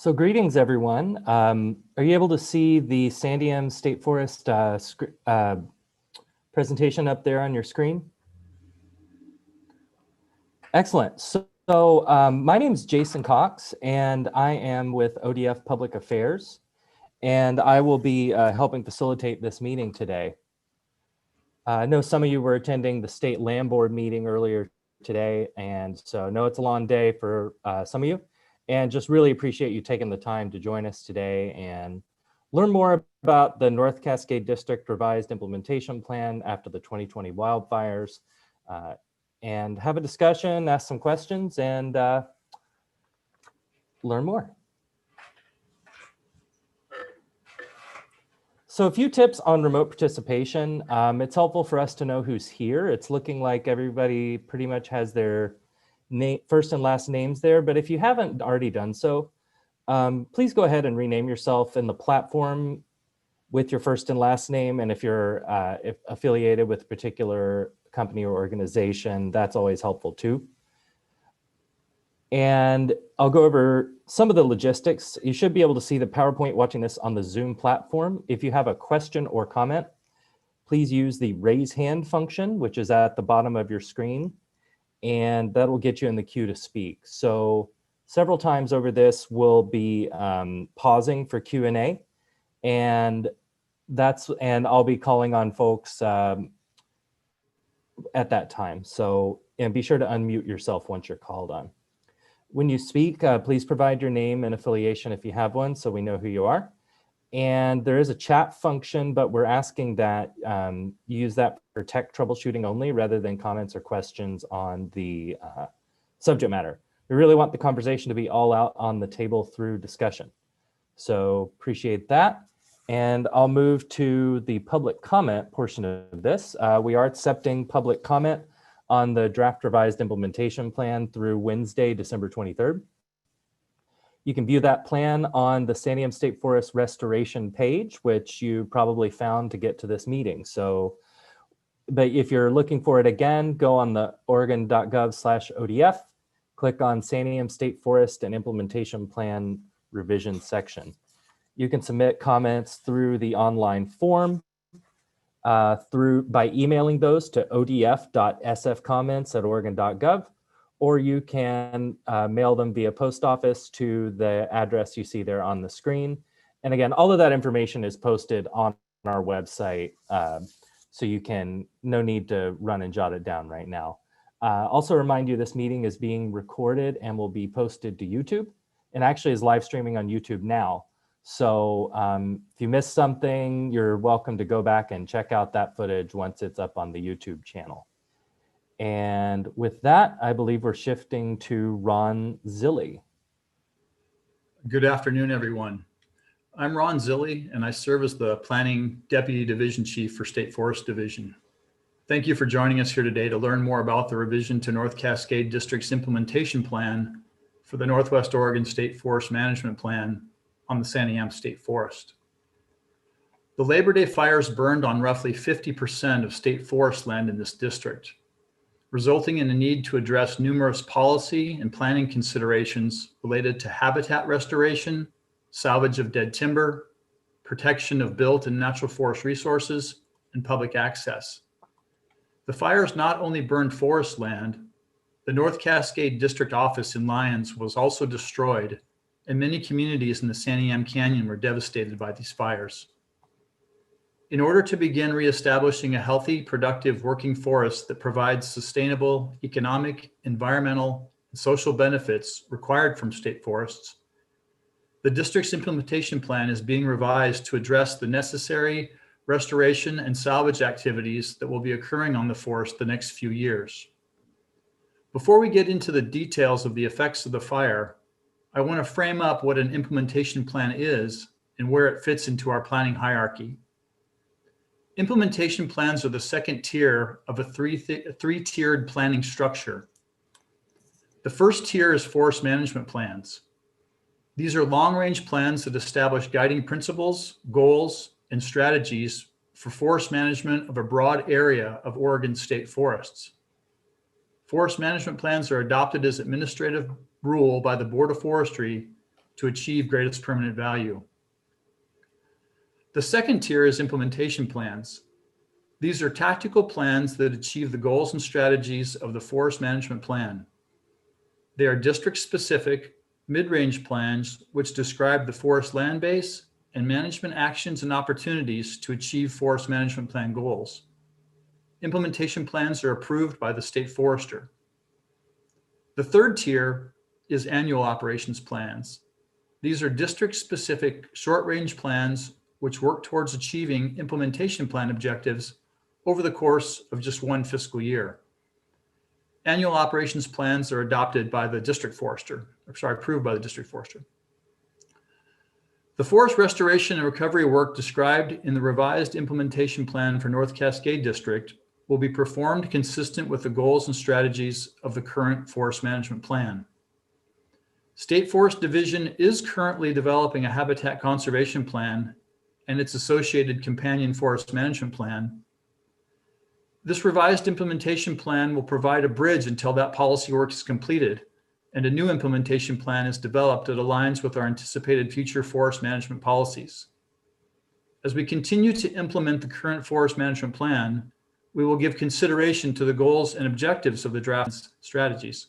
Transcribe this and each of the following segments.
So greetings, everyone. Are you able to see the Santiam State Forest presentation up there on your screen? Excellent. So my name is Jason Cox, and I am with ODF Public Affairs, and I will be helping facilitate this meeting today. I know some of you were attending the State Land Board meeting earlier today, and so I know it's a long day for some of you. And just really appreciate you taking the time to join us today and learn more about the North Cascade District Revised Implementation Plan after the 2020 wildfires, and have a discussion, ask some questions, and learn more. So a few tips on remote participation. It's helpful for us to know who's here. It's looking like everybody pretty much has their first and last names there, but if you haven't already done so, please go ahead and rename yourself in the platform with your first and last name. And if you're affiliated with a particular company or organization, that's always helpful too. And I'll go over some of the logistics. You should be able to see the PowerPoint watching this on the Zoom platform. If you have a question or comment, please use the raise hand function, which is at the bottom of your screen, and that will get you in the queue to speak. So several times over this, we'll be pausing for Q&A, and I'll be calling on folks at that time. So, and be sure to unmute yourself once you're called on. When you speak, please provide your name and affiliation if you have one, so we know who you are. And there is a chat function, but we're asking that you use that for tech troubleshooting only rather than comments or questions on the subject matter. We really want the conversation to be all out on the table through discussion. So appreciate that. And I'll move to the public comment portion of this. We are accepting public comment on the draft revised implementation plan through Wednesday, December 23rd. You can view that plan on the Santiam State Forest Restoration page, which you probably found to get to this meeting. So, but if you're looking for it again, go on the oregon.gov/ODF, click on Santiam State Forest and Implementation Plan Revision section. You can submit comments through the online form by emailing those to odf.sfcomments@oregon.gov. Or you can mail them via post office to the address you see there on the screen. And again, all of that information is posted on our website, so you can, no need to run and jot it down right now. Also remind you this meeting is being recorded and will be posted to YouTube, and actually is live streaming on YouTube now. So if you missed something, you're welcome to go back and check out that footage once it's up on the YouTube channel. And with that, I believe we're shifting to Ron Zilli. Good afternoon, everyone. I'm Ron Zilli, and I serve as the Planning Deputy Division Chief for State Forest Division. Thank you for joining us here today to learn more about the revision to North Cascade District's implementation plan for the Northwest Oregon State Forest Management Plan on the Santiam State Forest. The Labor Day fires burned on roughly 50% of state forest land in this district, resulting in a need to address numerous policy and planning considerations related to habitat restoration, salvage of dead timber, protection of built and natural forest resources, and public access. The fires not only burned forest land, the North Cascade District Office in Lyons was also destroyed, and many communities in the Santiam Canyon were devastated by these fires. In order to begin reestablishing a healthy, productive working forest that provides sustainable economic, environmental, and social benefits required from state forests, the district's implementation plan is being revised to address the necessary restoration and salvage activities that will be occurring on the forest the next few years. Before we get into the details of the effects of the fire, I want to frame up what an implementation plan is and where it fits into our planning hierarchy. Implementation plans are the second tier of a three-tiered planning structure. The first tier is forest management plans. These are long-range plans that establish guiding principles, goals, and strategies for forest management of a broad area of Oregon state forests. Forest management plans are adopted as administrative rule by the Board of Forestry to achieve greatest permanent value. The second tier is implementation plans. These are tactical plans that achieve the goals and strategies of the forest management plan. They are district-specific, mid-range plans which describe the forest land base and management actions and opportunities to achieve forest management plan goals. Implementation plans are approved by the state forester. The third tier is annual operations plans. These are district-specific short-range plans which work towards achieving implementation plan objectives over the course of just one fiscal year. Annual operations plans are adopted by the district forester, approved by the district forester. The forest restoration and recovery work described in the revised implementation plan for North Cascade District will be performed consistent with the goals and strategies of the current forest management plan. State Forest Division is currently developing a habitat conservation plan and its associated companion forest management plan. This revised implementation plan will provide a bridge until that policy work is completed and a new implementation plan is developed that aligns with our anticipated future forest management policies. As we continue to implement the current forest management plan, we will give consideration to the goals and objectives of the draft strategies.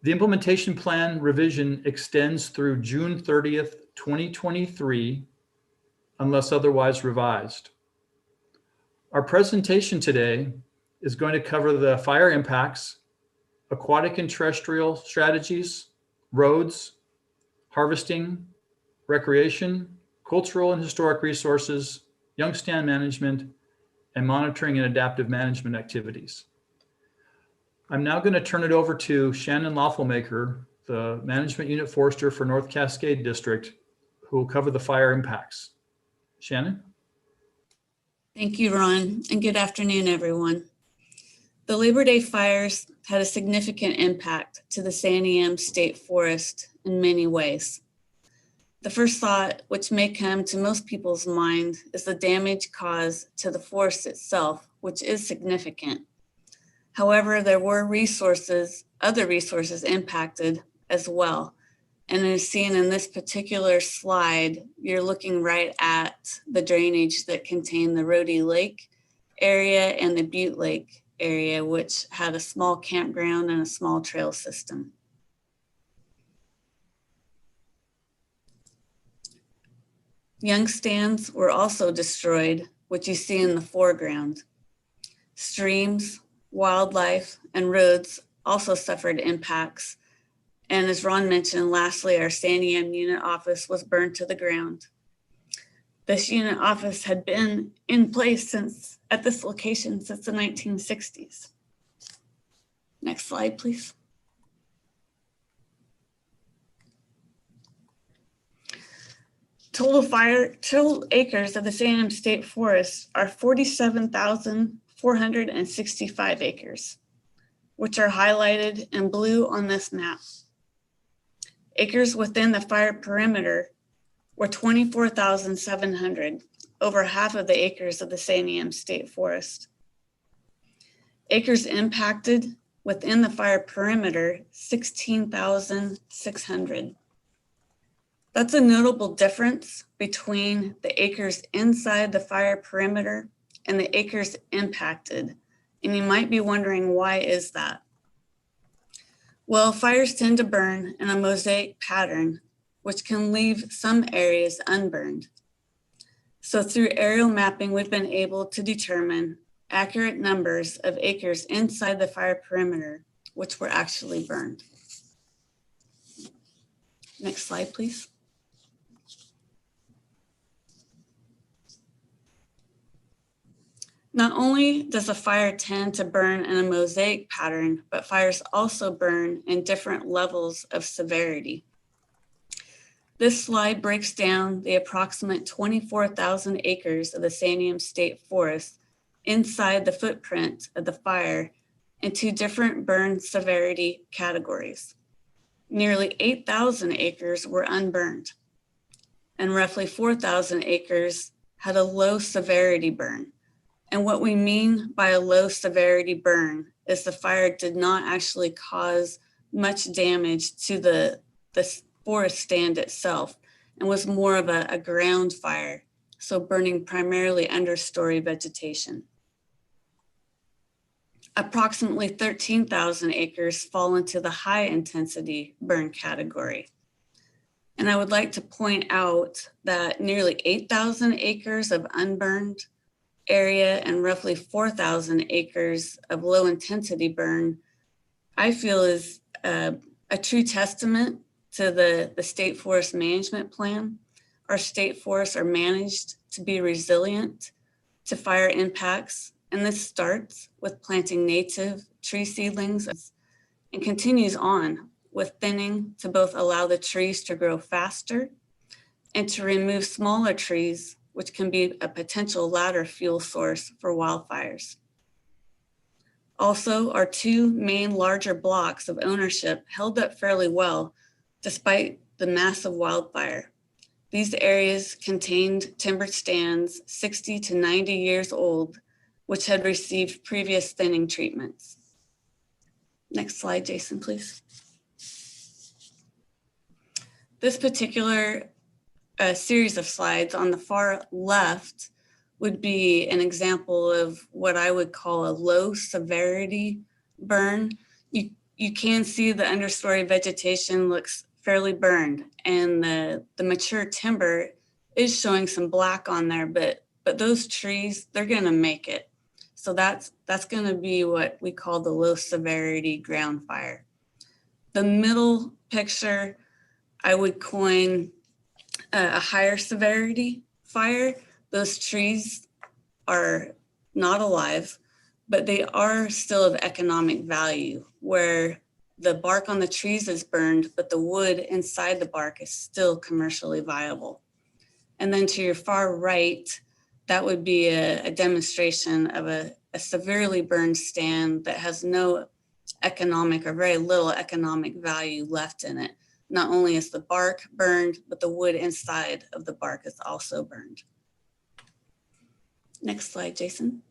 The implementation plan revision extends through June 30th, 2023, unless otherwise revised. Our presentation today is going to cover the fire impacts, aquatic and terrestrial strategies, roads, harvesting, recreation, cultural and historic resources, young stand management, and monitoring and adaptive management activities. I'm now going to turn it over to Shannon Lawfulmaker, the Management Unit Forester for North Cascade District, who will cover the fire impacts. Shannon? Thank you, Ron, and good afternoon, everyone. The Labor Day fires had a significant impact to the Santiam State Forest in many ways. The first thought, which may come to most people's mind, is the damage caused to the forest itself, which is significant. However, there were other resources impacted as well. And as seen in this particular slide, you're looking right at the drainage that contained the Rhodey Lake area and the Butte Lake area, which had a small campground and a small trail system. Young stands were also destroyed, which you see in the foreground. Streams, wildlife, and roads also suffered impacts. And as Ron mentioned, lastly, our Santiam unit office was burned to the ground. This unit office had been in place at this location since the 1960s. Next slide, please. Total acres of the Santiam State Forest are 47,465 acres, which are highlighted in blue on this map. Acres within the fire perimeter were 24,700, over half of the acres of the Santiam State Forest. Acres impacted within the fire perimeter, 16,600. That's a notable difference between the acres inside the fire perimeter and the acres impacted. And you might be wondering, why is that? Well, fires tend to burn in a mosaic pattern, which can leave some areas unburned. So through aerial mapping, we've been able to determine accurate numbers of acres inside the fire perimeter, which were actually burned. Next slide, please. Not only does a fire tend to burn in a mosaic pattern, but fires also burn in different levels of severity. This slide breaks down the approximate 24,000 acres of the Santiam State Forest inside the footprint of the fire into different burn severity categories. Nearly 8,000 acres were unburned, and roughly 4,000 acres had a low severity burn. And what we mean by a low severity burn is the fire did not actually cause much damage to the forest stand itself and was more of a ground fire, so burning primarily understory vegetation. Approximately 13,000 acres fall into the high intensity burn category. And I would like to point out that nearly 8,000 acres of unburned area and roughly 4,000 acres of low intensity burn, I feel is a true testament to the state forest management plan. Our state forests are managed to be resilient to fire impacts, and this starts with planting native tree seedlings and continues on with thinning to both allow the trees to grow faster and to remove smaller trees, which can be a potential ladder fuel source for wildfires. Also, our two main larger blocks of ownership held up fairly well despite the massive wildfire. These areas contained timber stands 60 to 90 years old, which had received previous thinning treatments. Next slide, Jason, please. This particular series of slides on the far left would be an example of what I would call a low severity burn. You can see the understory vegetation looks fairly burned, and the mature timber is showing some black on there, but those trees, they're gonna make it. So that's gonna be what we call the low severity ground fire. The middle picture, I would coin a higher severity fire. Those trees are not alive, but they are still of economic value, where the bark on the trees is burned, but the wood inside the bark is still commercially viable. And then to your far right, that would be a demonstration of a severely burned stand that has no economic or very little economic value left in it. Not only is the bark burned, but the wood inside of the bark is also burned. Next slide, Jason.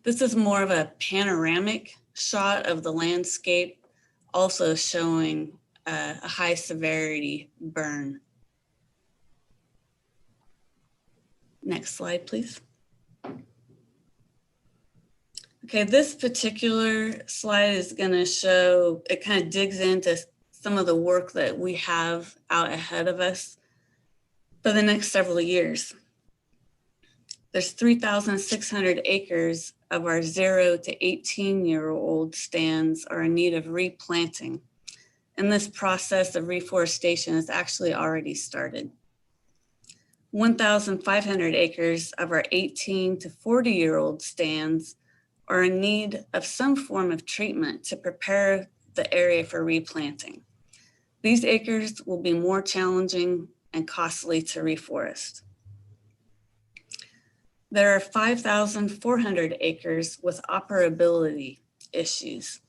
This is more of a panoramic shot of the landscape, also showing a high severity burn. Next slide, please. Okay, this particular slide is going to show, it kind of digs into some of the work that we have out ahead of us for the next several years. There's 3,600 acres of our 0 to 18-year-old stands are in need of replanting. And this process of reforestation has actually already started. 1,500 acres of our 18 to 40-year-old stands are in need of some form of treatment to prepare the area for replanting. These acres will be more challenging and costly to reforest. There are 5,400 acres with operability issues.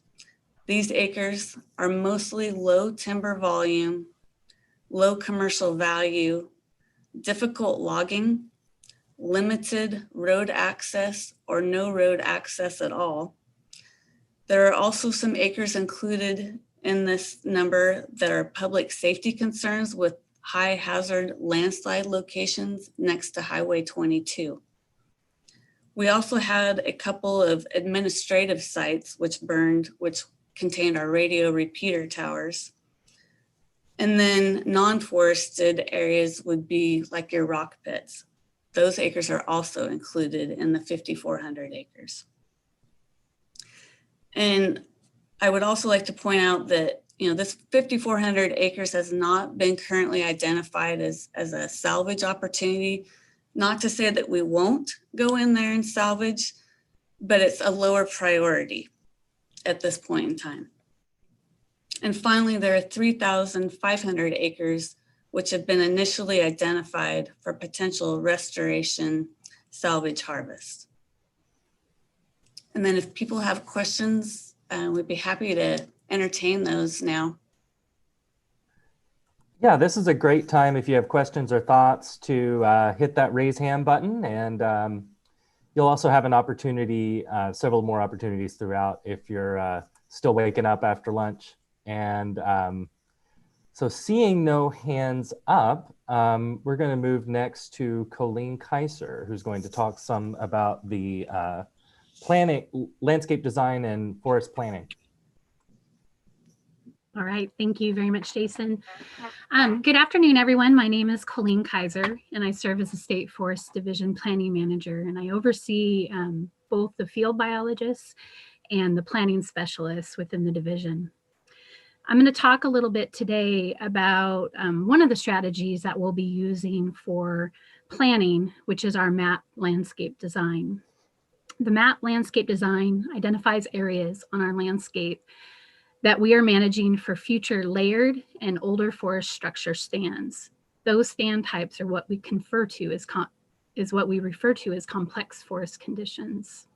These acres are mostly low timber volume, low commercial value, difficult logging, limited road access or no road access at all. There are also some acres included in this number that are public safety concerns with high hazard landslide locations next to Highway 22. We also had a couple of administrative sites which burned, which contained our radio repeater towers. And then non-forested areas would be like your rock pits. Those acres are also included in the 5,400 acres. And I would also like to point out that, this 5,400 acres has not been currently identified as a salvage opportunity. Not to say that we won't go in there and salvage, but it's a lower priority at this point in time. And finally, there are 3,500 acres which have been initially identified for potential restoration, salvage, harvest. And then if people have questions, we'd be happy to entertain those now. Yeah, this is a great time if you have questions or thoughts to hit that raise hand button, and you'll also have an opportunity, several more opportunities throughout if you're still waking up after lunch. And So seeing no hands up, we're going to move next to Colleen Kaiser, who's going to talk some about the planning, landscape design and forest planning. All right, thank you very much, Jason. Good afternoon, everyone. My name is Colleen Kaiser, and I serve as the State Forest Division Planning Manager, and I oversee both the field biologists and the planning specialists within the division. I'm going to talk a little bit today about one of the strategies that we'll be using for planning, which is our map landscape design. The map landscape design identifies areas on our landscape that we are managing for future layered and older forest structure stands. Those stand types are what we refer to as complex forest conditions.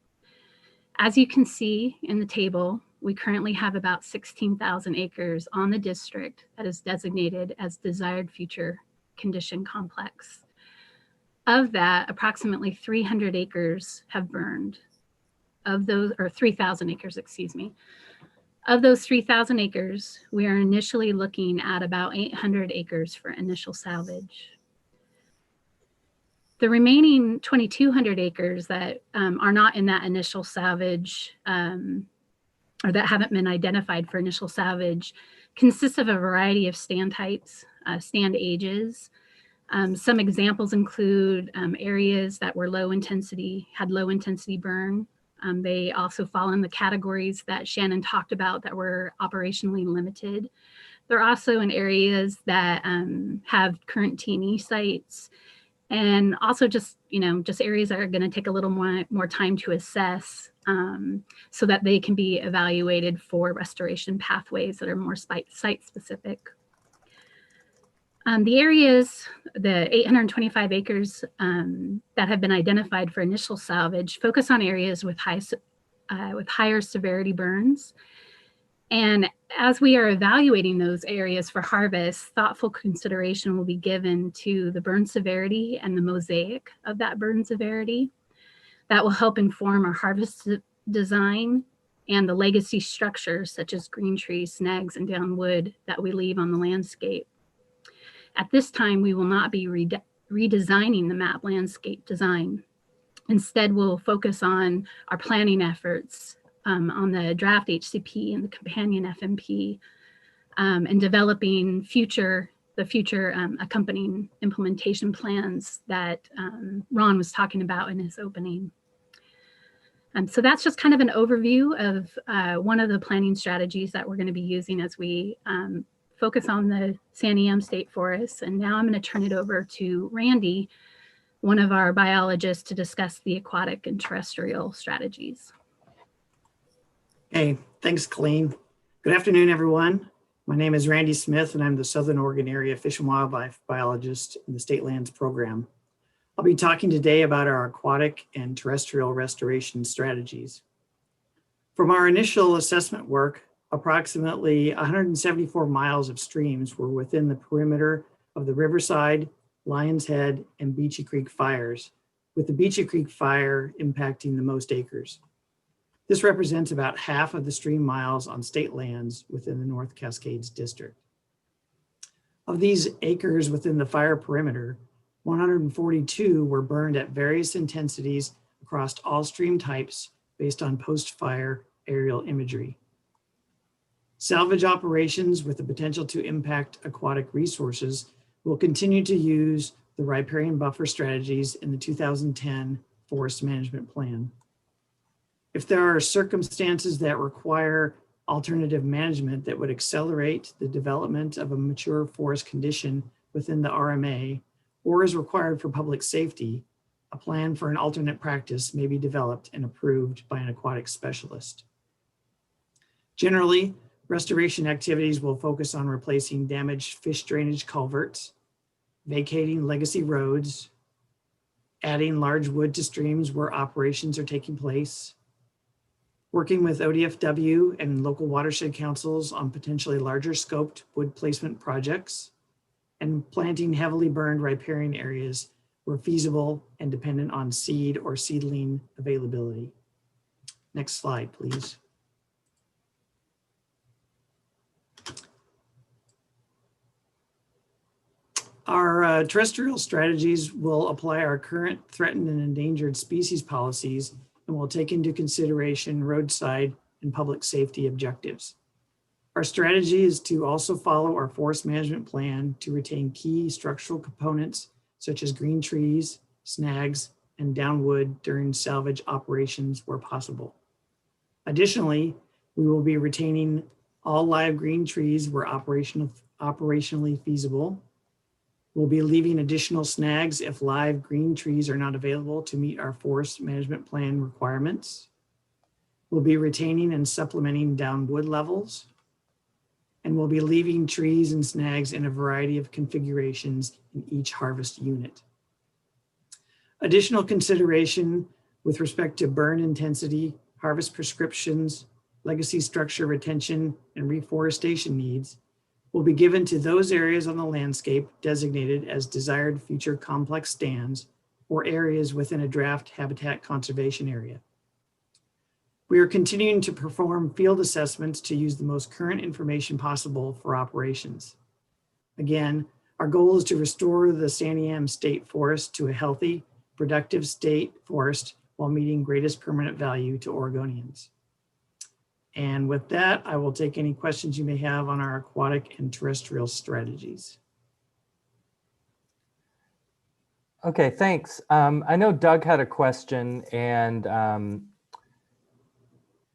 As you can see in the table, we currently have about 16,000 acres on the district that is designated as desired future condition complex. Of that, approximately 300 acres have burned. Of those, or 3,000 acres, excuse me. Of those 3,000 acres, we are initially looking at about 800 acres for initial salvage. The remaining 2,200 acres that are not in that initial salvage or that haven't been identified for initial salvage consists of a variety of stand types, stand ages. Some examples include areas that were had low intensity burn. They also fall in the categories that Shannon talked about that were operationally limited. They're also in areas that have current T&E sites, and also just areas that are going to take a little more time to assess so that they can be evaluated for restoration pathways that are more site specific. The areas, the 825 acres that have been identified for initial salvage, focus on areas with higher severity burns. And as we are evaluating those areas for harvest, thoughtful consideration will be given to the burn severity and the mosaic of that burn severity. That will help inform our harvest design and the legacy structures such as green trees, snags, and down wood that we leave on the landscape. At this time, we will not be redesigning the map landscape design. Instead, we'll focus on our planning efforts on the draft HCP and the companion FMP and developing the future accompanying implementation plans that Ron was talking about in his opening. So that's just kind of an overview of one of the planning strategies that we're going to be using as we focus on the Santiam State Forest. And now I'm going to turn it over to Randy, one of our biologists, to discuss the aquatic and terrestrial strategies. Hey, thanks, Colleen. Good afternoon, everyone. My name is Randy Smith, and I'm the Southern Oregon Area Fish and Wildlife Biologist in the State Lands Program. I'll be talking today about our aquatic and terrestrial restoration strategies. From our initial assessment work, approximately 174 miles of streams were within the perimeter of the Riverside, Lions Head, and Beachy Creek fires, with the Beachy Creek fire impacting the most acres. This represents about half of the stream miles on state lands within the North Cascades District. Of these acres within the fire perimeter, 142 were burned at various intensities across all stream types based on post-fire aerial imagery. Salvage operations with the potential to impact aquatic resources will continue to use the riparian buffer strategies in the 2010 Forest Management Plan. If there are circumstances that require alternative management that would accelerate the development of a mature forest condition within the RMA, or is required for public safety, a plan for an alternate practice may be developed and approved by an aquatic specialist. Generally, restoration activities will focus on replacing damaged fish drainage culverts, vacating legacy roads, adding large wood to streams where operations are taking place, working with ODFW and local watershed councils on potentially larger scoped wood placement projects, and planting heavily burned riparian areas where feasible and dependent on seed or seedling availability. Next slide, please. Our terrestrial strategies will apply our current threatened and endangered species policies and will take into consideration roadside and public safety objectives. Our strategy is to also follow our forest management plan to retain key structural components such as green trees, snags, and downwood during salvage operations where possible. Additionally, we will be retaining all live green trees where operationally feasible. We'll be leaving additional snags if live green trees are not available to meet our forest management plan requirements. We'll be retaining and supplementing down wood levels. And we'll be leaving trees and snags in a variety of configurations in each harvest unit. Additional consideration with respect to burn intensity, harvest prescriptions, legacy structure retention, and reforestation needs will be given to those areas on the landscape designated as desired future complex stands or areas within a draft habitat conservation area. We are continuing to perform field assessments to use the most current information possible for operations. Again, our goal is to restore the Santiam State Forest to a healthy, productive state forest while meeting greatest permanent value to Oregonians. And with that, I will take any questions you may have on our aquatic and terrestrial strategies. Okay, thanks. I know Doug had a question, and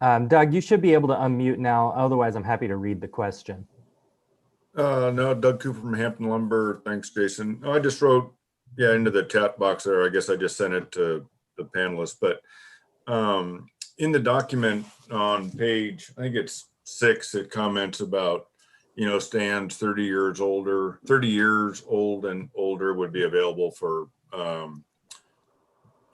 Doug, you should be able to unmute now. Otherwise, I'm happy to read the question. No, Doug Cooper from Hampton Lumber. Thanks, Jason. I just wrote, into the chat box there. I guess I just sent it to the panelists, but in the document on page, I think it's 6, it comments about, stands 30 years old and older would be available for,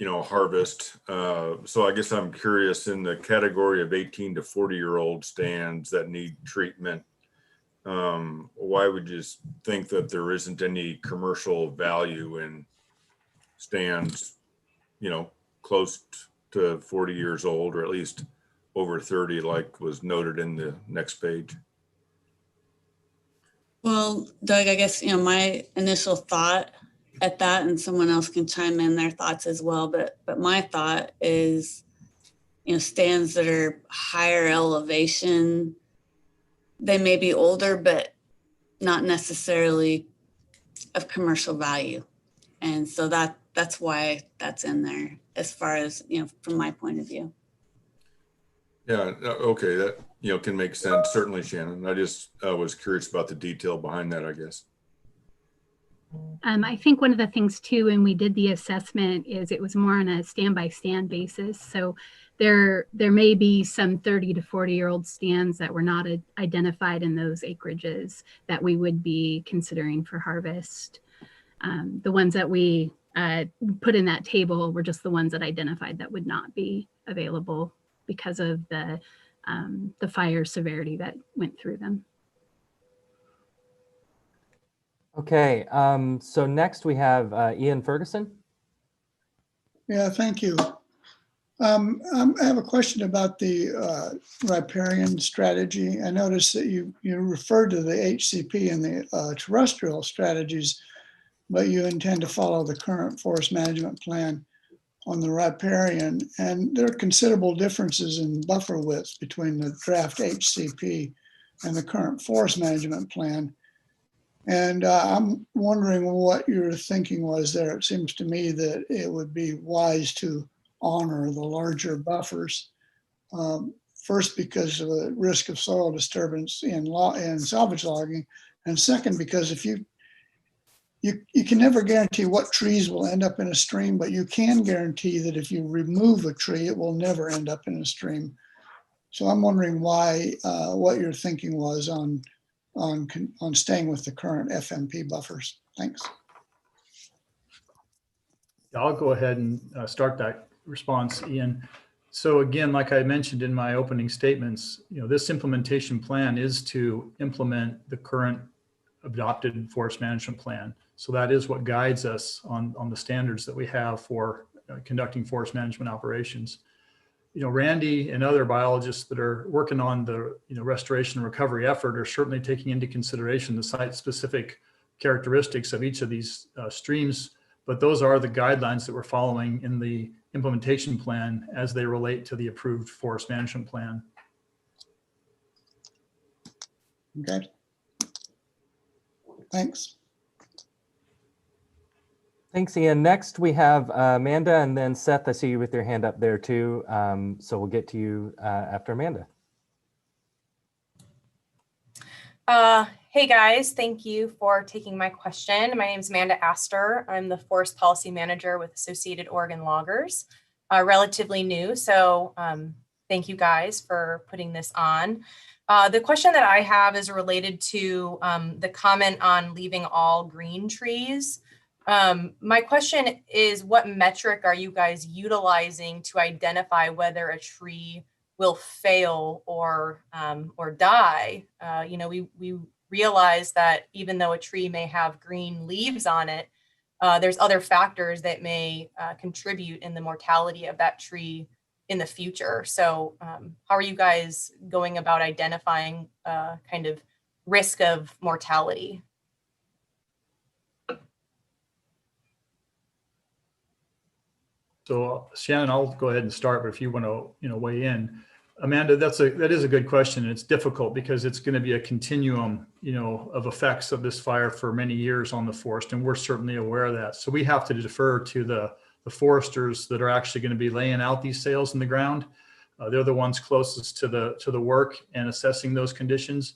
harvest. So I guess I'm curious, in the category of 18 to 40-year-old stands that need treatment, why would you think that there isn't any commercial value in stands, close to 40 years old, or at least over 30, like was noted in the next page? Well, Doug, I guess, my initial thought at that, and someone else can chime in their thoughts as well, but my thought is, stands that are higher elevation, they may be older, but not necessarily of commercial value. And so that's why that's in there, as far as, from my point of view. Yeah, okay, that, can make sense. Certainly, Shannon. I just was curious about the detail behind that, I guess. I think one of the things too, when we did the assessment, is it was more on a stand by stand basis. So there may be some 30 to 40-year-old stands that were not identified in those acreages that we would be considering for harvest. The ones that we put in that table were just the ones that identified that would not be available because of the fire severity that went through them. Okay, so next we have Ian Ferguson. Yeah, thank you. I have a question about the riparian strategy. I noticed that you referred to the HCP and the terrestrial strategies, but you intend to follow the current forest management plan on the riparian. And there are considerable differences in buffer widths between the draft HCP and the current forest management plan. And I'm wondering what your thinking was there. It seems to me that it would be wise to honor the larger buffers. First, because of the risk of soil disturbance in salvage logging, and second, because if you can never guarantee what trees will end up in a stream, but you can guarantee that if you remove a tree, it will never end up in a stream. So I'm wondering why, what your thinking was on staying with the current FMP buffers. Thanks. I'll go ahead and start that response, Ian. So again, like I mentioned in my opening statements, this implementation plan is to implement the current adopted forest management plan. So that is what guides us on the standards that we have for conducting forest management operations. Randy and other biologists that are working on the restoration and recovery effort are certainly taking into consideration the site-specific characteristics of each of these streams, but those are the guidelines that we're following in the implementation plan as they relate to the approved forest management plan. Okay. Thanks. Thanks, Ian. Next, we have Amanda, and then Seth, I see you with your hand up there too. So we'll get to you after Amanda. Hey guys, thank you for taking my question. My name is Amanda Astor. I'm the Forest Policy Manager with Associated Oregon Loggers. Relatively new, so thank you guys for putting this on. The question that I have is related to the comment on leaving all green trees. My question is, what metric are you guys utilizing to identify whether a tree will fail or die? You know, we realize that even though a tree may have green leaves on it, there's other factors that may contribute in the mortality of that tree in the future. So how are you guys going about identifying kind of risk of mortality? So Shannon, I'll go ahead and start, but if you want to, weigh in. Amanda, that is a good question. And it's difficult because it's going to be a continuum, of effects of this fire for many years on the forest. And we're certainly aware of that. So we have to defer to the foresters that are actually going to be laying out these sails in the ground. They're the ones closest to the work and assessing those conditions.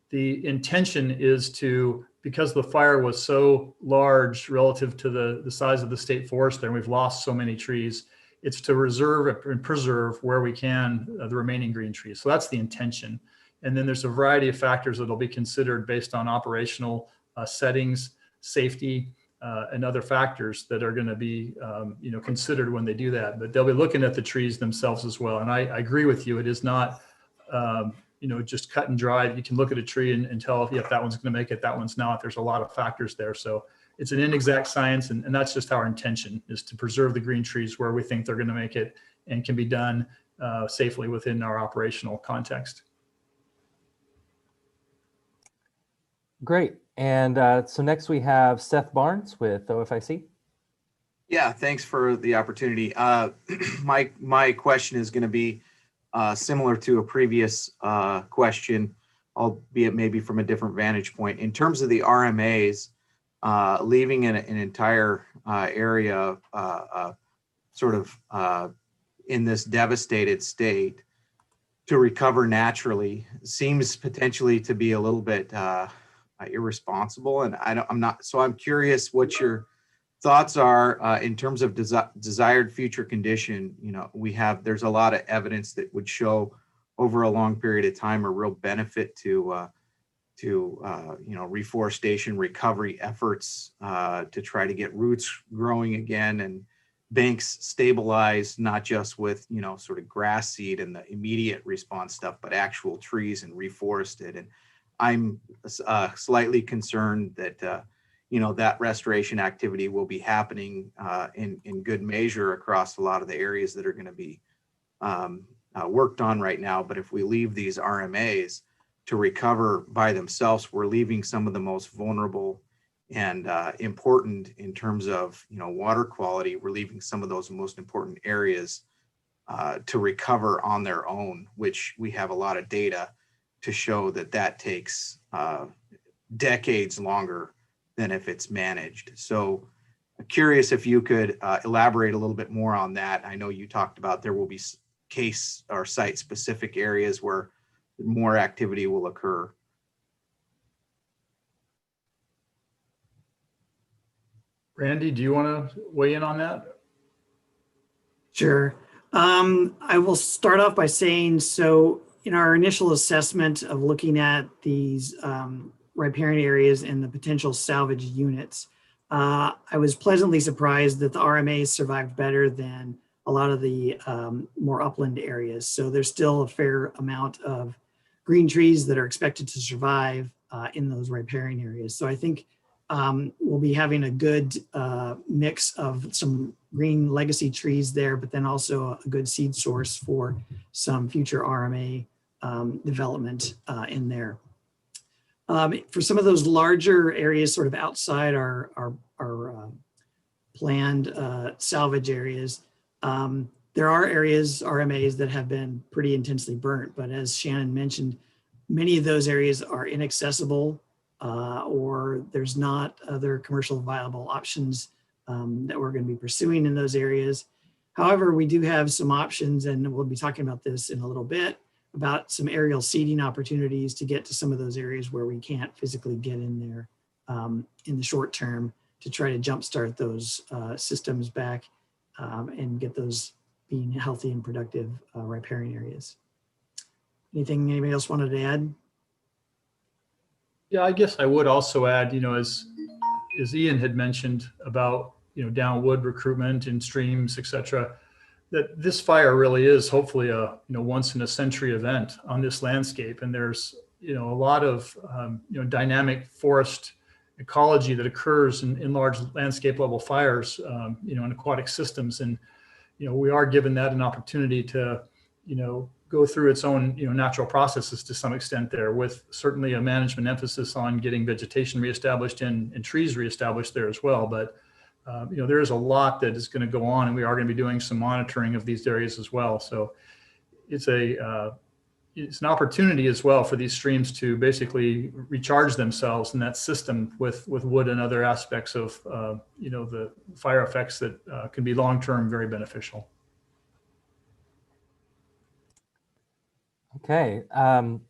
The intention is to, because the fire was so large relative to the size of the state forest there, and we've lost so many trees, it's to reserve and preserve where we can the remaining green trees. So that's the intention. And then there's a variety of factors that will be considered based on operational settings, safety, and other factors that are going to be, considered when they do that. But they'll be looking at the trees themselves as well. And I agree with you. It is not, just cut and dry. You can look at a tree and tell if that one's going to make it, that one's not. There's a lot of factors there. So it's an inexact science, and that's just our intention, is to preserve the green trees where we think they're going to make it and can be done safely within our operational context. Great. And so next we have Seth Barnes with OFIC. Yeah, thanks for the opportunity. My question is going to be similar to a previous question, albeit maybe from a different vantage point. In terms of the RMAs, leaving an entire area in this devastated state to recover naturally seems potentially to be a little bit irresponsible. And I'm curious what your thoughts are in terms of desired future condition. There's a lot of evidence that would show over a long period of time a real benefit to reforestation recovery efforts to try to get roots growing again and banks stabilized, not just with sort of grass seed and the immediate response stuff, but actual trees and reforested. And I'm slightly concerned that that restoration activity will be happening in good measure across a lot of the areas that are going to be worked on right now. But if we leave these RMAs to recover by themselves, we're leaving some of the most vulnerable and important in terms of water quality. We're leaving some of those most important areas to recover on their own, which we have a lot of data to show that takes decades longer than if it's managed. So I'm curious if you could elaborate a little bit more on that. I know you talked about there will be case or site specific areas where more activity will occur. Randy, do you want to weigh in on that? Sure. I will start off by saying, so in our initial assessment of looking at these riparian areas and the potential salvage units, I was pleasantly surprised that the RMAs survived better than a lot of the more upland areas. So there's still a fair amount of green trees that are expected to survive in those riparian areas. So I think we'll be having a good mix of some green legacy trees there, but then also a good seed source for some future RMA development in there. For some of those larger areas sort of outside our planned salvage areas, there are areas, RMAs, that have been pretty intensely burnt. But as Shannon mentioned, many of those areas are inaccessible or there's not other commercial viable options that we're going to be pursuing in those areas. However, we do have some options, and we'll be talking about this in a little bit, about some aerial seeding opportunities to get to some of those areas where we can't physically get in there in the short term, to try to jumpstart those systems back and get those being healthy and productive riparian areas. Anything anybody else wanted to add? Yeah, I guess I would also add, as Ian had mentioned about, downwood recruitment in streams, et cetera, that this fire really is hopefully a, once in a century event on this landscape. And there's, a lot of, dynamic forest ecology that occurs in large landscape level fires, in aquatic systems. And, we are given that an opportunity to, go through its own, natural processes to some extent there, with certainly a management emphasis on getting vegetation reestablished and trees reestablished there as well. But, there is a lot that is going to go on, and we are going to be doing some monitoring of these areas as well. So it's it's an opportunity as well for these streams to basically recharge themselves in that system with wood and other aspects of, the fire effects that can be long-term very beneficial. Okay,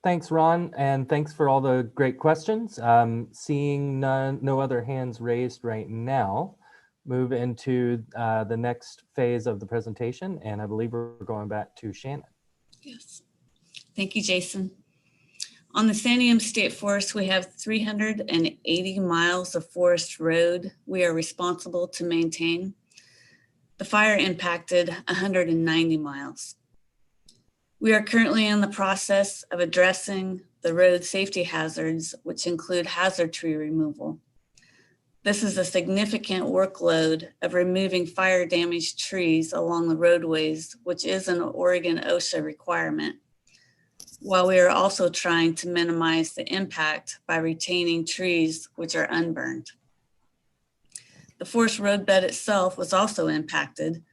thanks, Ron, and thanks for all the great questions. Seeing no other hands raised right now, move into the next phase of the presentation, and I believe we're going back to Shannon. Yes. Thank you, Jason. On the Santiam State Forest, we have 380 miles of forest road we are responsible to maintain. The fire impacted 190 miles. We are currently in the process of addressing the road safety hazards, which include hazard tree removal. This is a significant workload of removing fire damaged trees along the roadways, which is an Oregon OSHA requirement, while we are also trying to minimize the impact by retaining trees which are unburned. The forest roadbed itself was also impacted,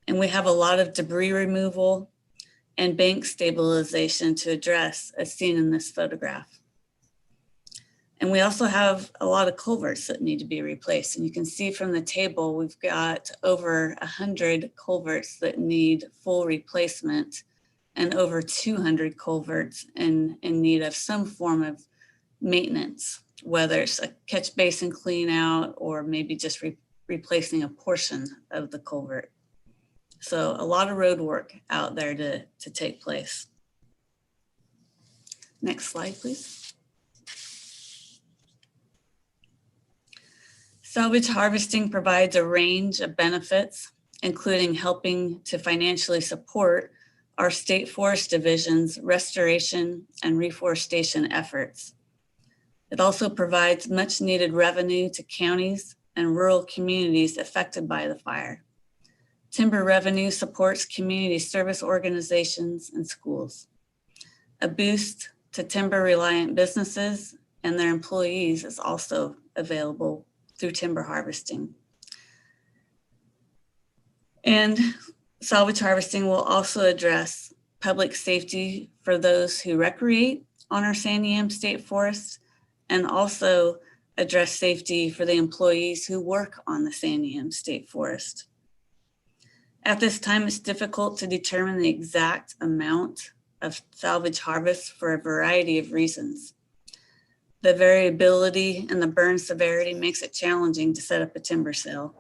and we have a lot of debris removal and bank stabilization to address, as seen in this photograph. And we also have a lot of culverts that need to be replaced. And you can see from the table, we've got over 100 culverts that need full replacement, and over 200 culverts in need of some form of maintenance, whether it's a catch basin clean out or maybe just replacing a portion of the culvert. So a lot of road work out there to take place. Next slide, please. Salvage harvesting provides a range of benefits, including helping to financially support our state forest division's restoration and reforestation efforts. It also provides much needed revenue to counties and rural communities affected by the fire. Timber revenue supports community service organizations and schools. A boost to timber reliant businesses and their employees is also available through timber harvesting. And salvage harvesting will also address public safety for those who recreate on our Santiam State Forest, and also address safety for the employees who work on the Santiam State Forest. At this time, it's difficult to determine the exact amount of salvage harvest for a variety of reasons. The variability in the burn severity makes it challenging to set up a timber sale.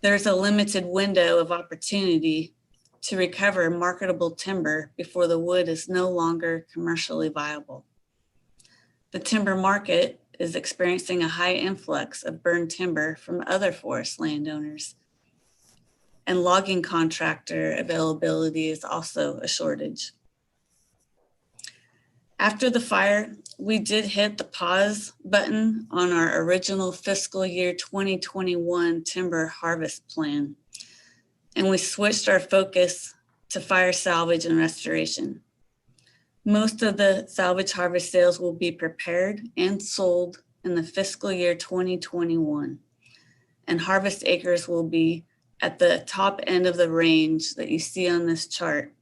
There's a limited window of opportunity to recover marketable timber before the wood is no longer commercially viable. The timber market is experiencing a high influx of burned timber from other forest landowners, and logging contractor availability is also a shortage. After the fire, we did hit the pause button on our original fiscal year 2021 timber harvest plan, and we switched our focus to fire salvage and restoration. Most of the salvage harvest sales will be prepared and sold in the fiscal year 2021. And harvest acres will be at the top end of the range that you see on this chart.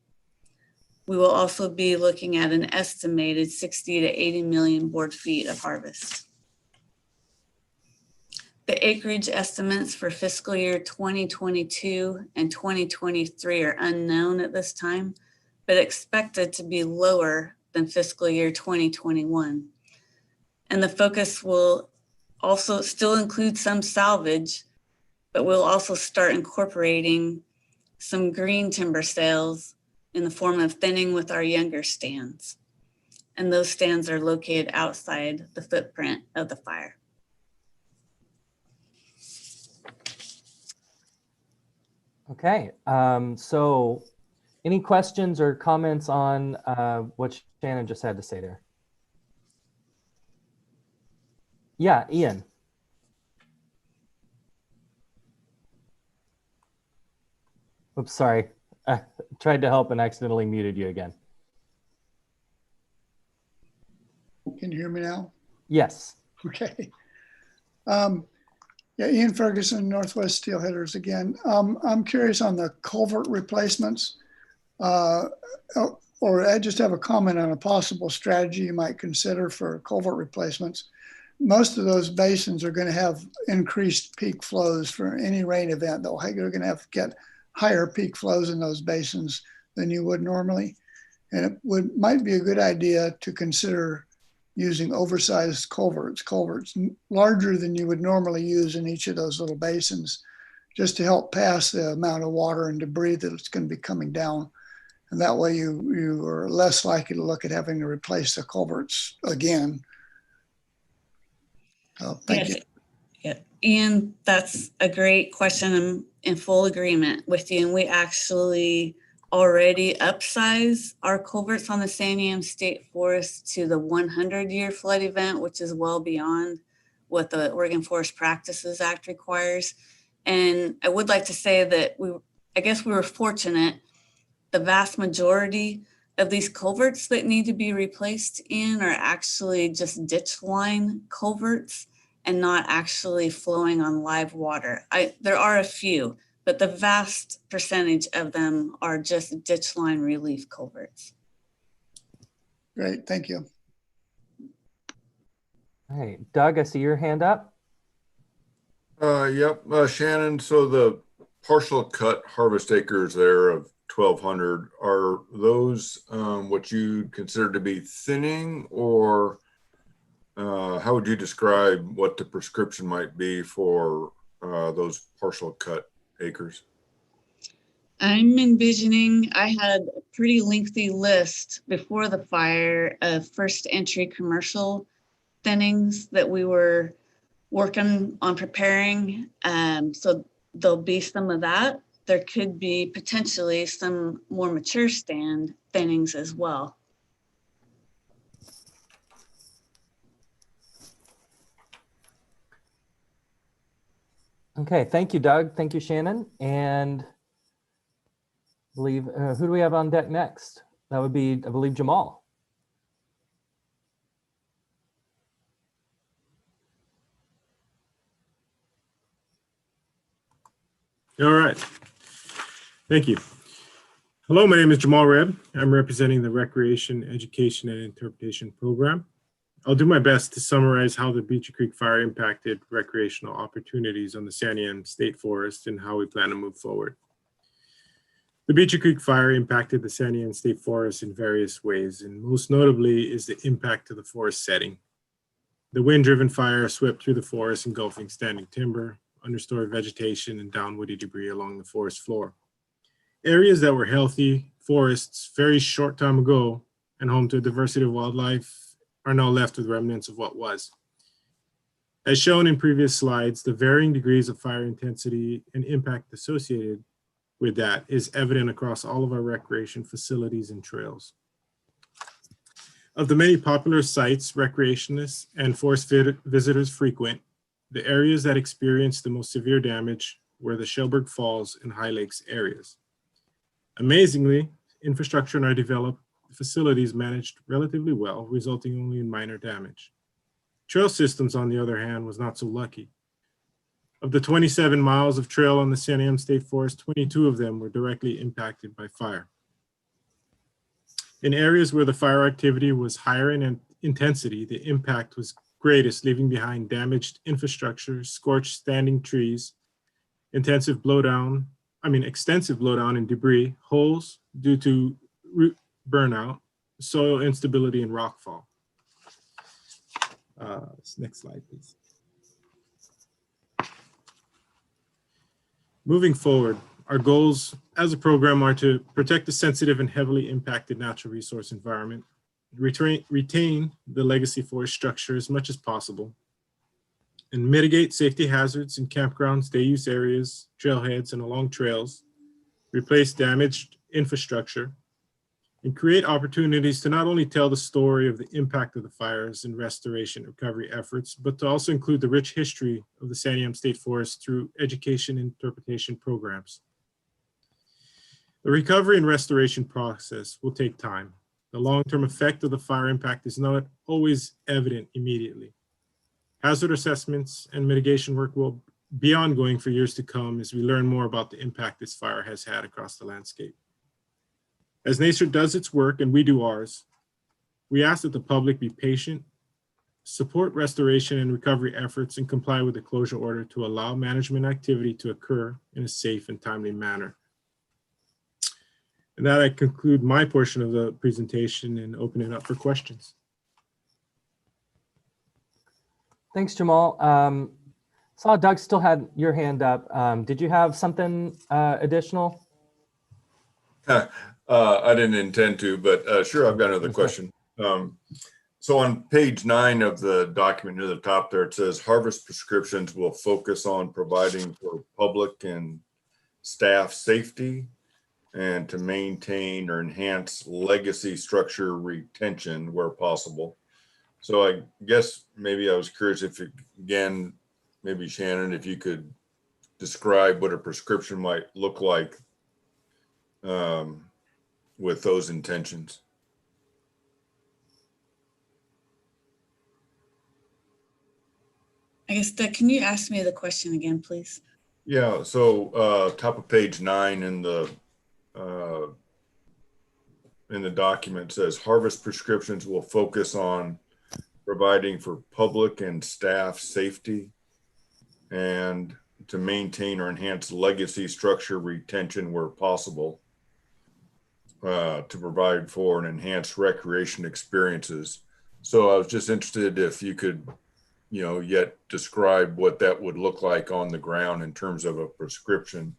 We will also be looking at an estimated 60 to 80 million board feet of harvest. The acreage estimates for fiscal year 2022 and 2023 are unknown at this time, but expected to be lower than fiscal year 2021. And the focus will also still include some salvage, but we'll also start incorporating some green timber sales in the form of thinning with our younger stands. And those stands are located outside the footprint of the fire. Okay, so any questions or comments on what Shannon just had to say there? Yeah, Ian. Oops, sorry. I tried to help and accidentally muted you again. Can you hear me now? Yes. Okay. Yeah, Ian Ferguson, Northwest Steelheaders again. I'm curious on the culvert replacements, or I just have a comment on a possible strategy you might consider for culvert replacements. Most of those basins are going to have increased peak flows for any rain event. They're going to have to get higher peak flows in those basins than you would normally. And it might be a good idea to consider using oversized culverts larger than you would normally use in each of those little basins, just to help pass the amount of water and debris that's going to be coming down. And that way you are less likely to look at having to replace the culverts again. Thank you. Yeah, Ian, that's a great question. I'm in full agreement with you. And we actually already upsize our culverts on the Santiam State Forest to the 100-year flood event, which is well beyond what the Oregon Forest Practices Act requires. And I would like to say that I guess we were fortunate. The vast majority of these culverts that need to be replaced in are actually just ditch line culverts and not actually flowing on live water. There are a few, but the vast percentage of them are just ditch line relief culverts. Great, thank you. All right, Doug, I see your hand up. Yep, Shannon, so the partial cut harvest acres there of 1,200, are those what you consider to be thinning, or how would you describe what the prescription might be for those partial cut acres? I'm envisioning, I had a pretty lengthy list before the fire of first entry commercial thinnings that we were working on preparing. So there'll be some of that. There could be potentially some more mature stand thinnings as well. Okay, thank you, Doug. Thank you, Shannon. And I believe, who do we have on deck next? That would be, I believe, Jamal. All right. Thank you. Hello, my name is Jamal Reb. I'm representing the Recreation, Education, and Interpretation program. I'll do my best to summarize how the Beecher Creek fire impacted recreational opportunities on the Santiam State Forest and how we plan to move forward. The Beecher Creek fire impacted the Santiam State Forest in various ways, and most notably is the impact to the forest setting. The wind-driven fire swept through the forest, engulfing standing timber, understory vegetation, and down woody debris along the forest floor. Areas that were healthy forests very short time ago and home to a diversity of wildlife are now left with remnants of what was. As shown in previous slides, the varying degrees of fire intensity and impact associated with that is evident across all of our recreation facilities and trails. Of the many popular sites recreationists and forest visitors frequent, the areas that experienced the most severe damage were the Shelburne Falls and High Lakes areas. Amazingly, infrastructure in our developed the facilities managed relatively well, resulting only in minor damage. Trail systems, on the other hand, was not so lucky. Of the 27 miles of trail on the Santiam State Forest, 22 of them were directly impacted by fire. In areas where the fire activity was higher in intensity, the impact was greatest, leaving behind damaged infrastructure, scorched standing trees, extensive blowdown and debris, holes due to root burnout, soil instability, and rockfall. Next slide, please. Moving forward, our goals as a program are to protect the sensitive and heavily impacted natural resource environment, retain the legacy forest structure as much as possible, and mitigate safety hazards in campgrounds, day use areas, trailheads, and along trails, replace damaged infrastructure, and create opportunities to not only tell the story of the impact of the fires and restoration recovery efforts, but to also include the rich history of the Santiam State Forest through education and interpretation programs. The recovery and restoration process will take time. The long-term effect of the fire impact is not always evident immediately. Hazard assessments and mitigation work will be ongoing for years to come as we learn more about the impact this fire has had across the landscape. As nature does its work and we do ours, we ask that the public be patient, support restoration and recovery efforts, and comply with the closure order to allow management activity to occur in a safe and timely manner. And that I conclude my portion of the presentation and open it up for questions. Thanks, Jamal. Saw Doug still had your hand up. Did you have something additional? I didn't intend to, but sure, I've got another question. So on page 9 of the document near the top there, it says harvest prescriptions will focus on providing for public and staff safety and to maintain or enhance legacy structure retention where possible. So I guess maybe I was curious if, again, maybe Shannon, if you could describe what a prescription might look like with those intentions. I guess, Doug, can you ask me the question again, please? Yeah, so top of page 9 in the document says harvest prescriptions will focus on providing for public and staff safety and to maintain or enhance legacy structure retention where possible, to provide for and enhance recreation experiences. So I was just interested if you could, yet describe what that would look like on the ground in terms of a prescription.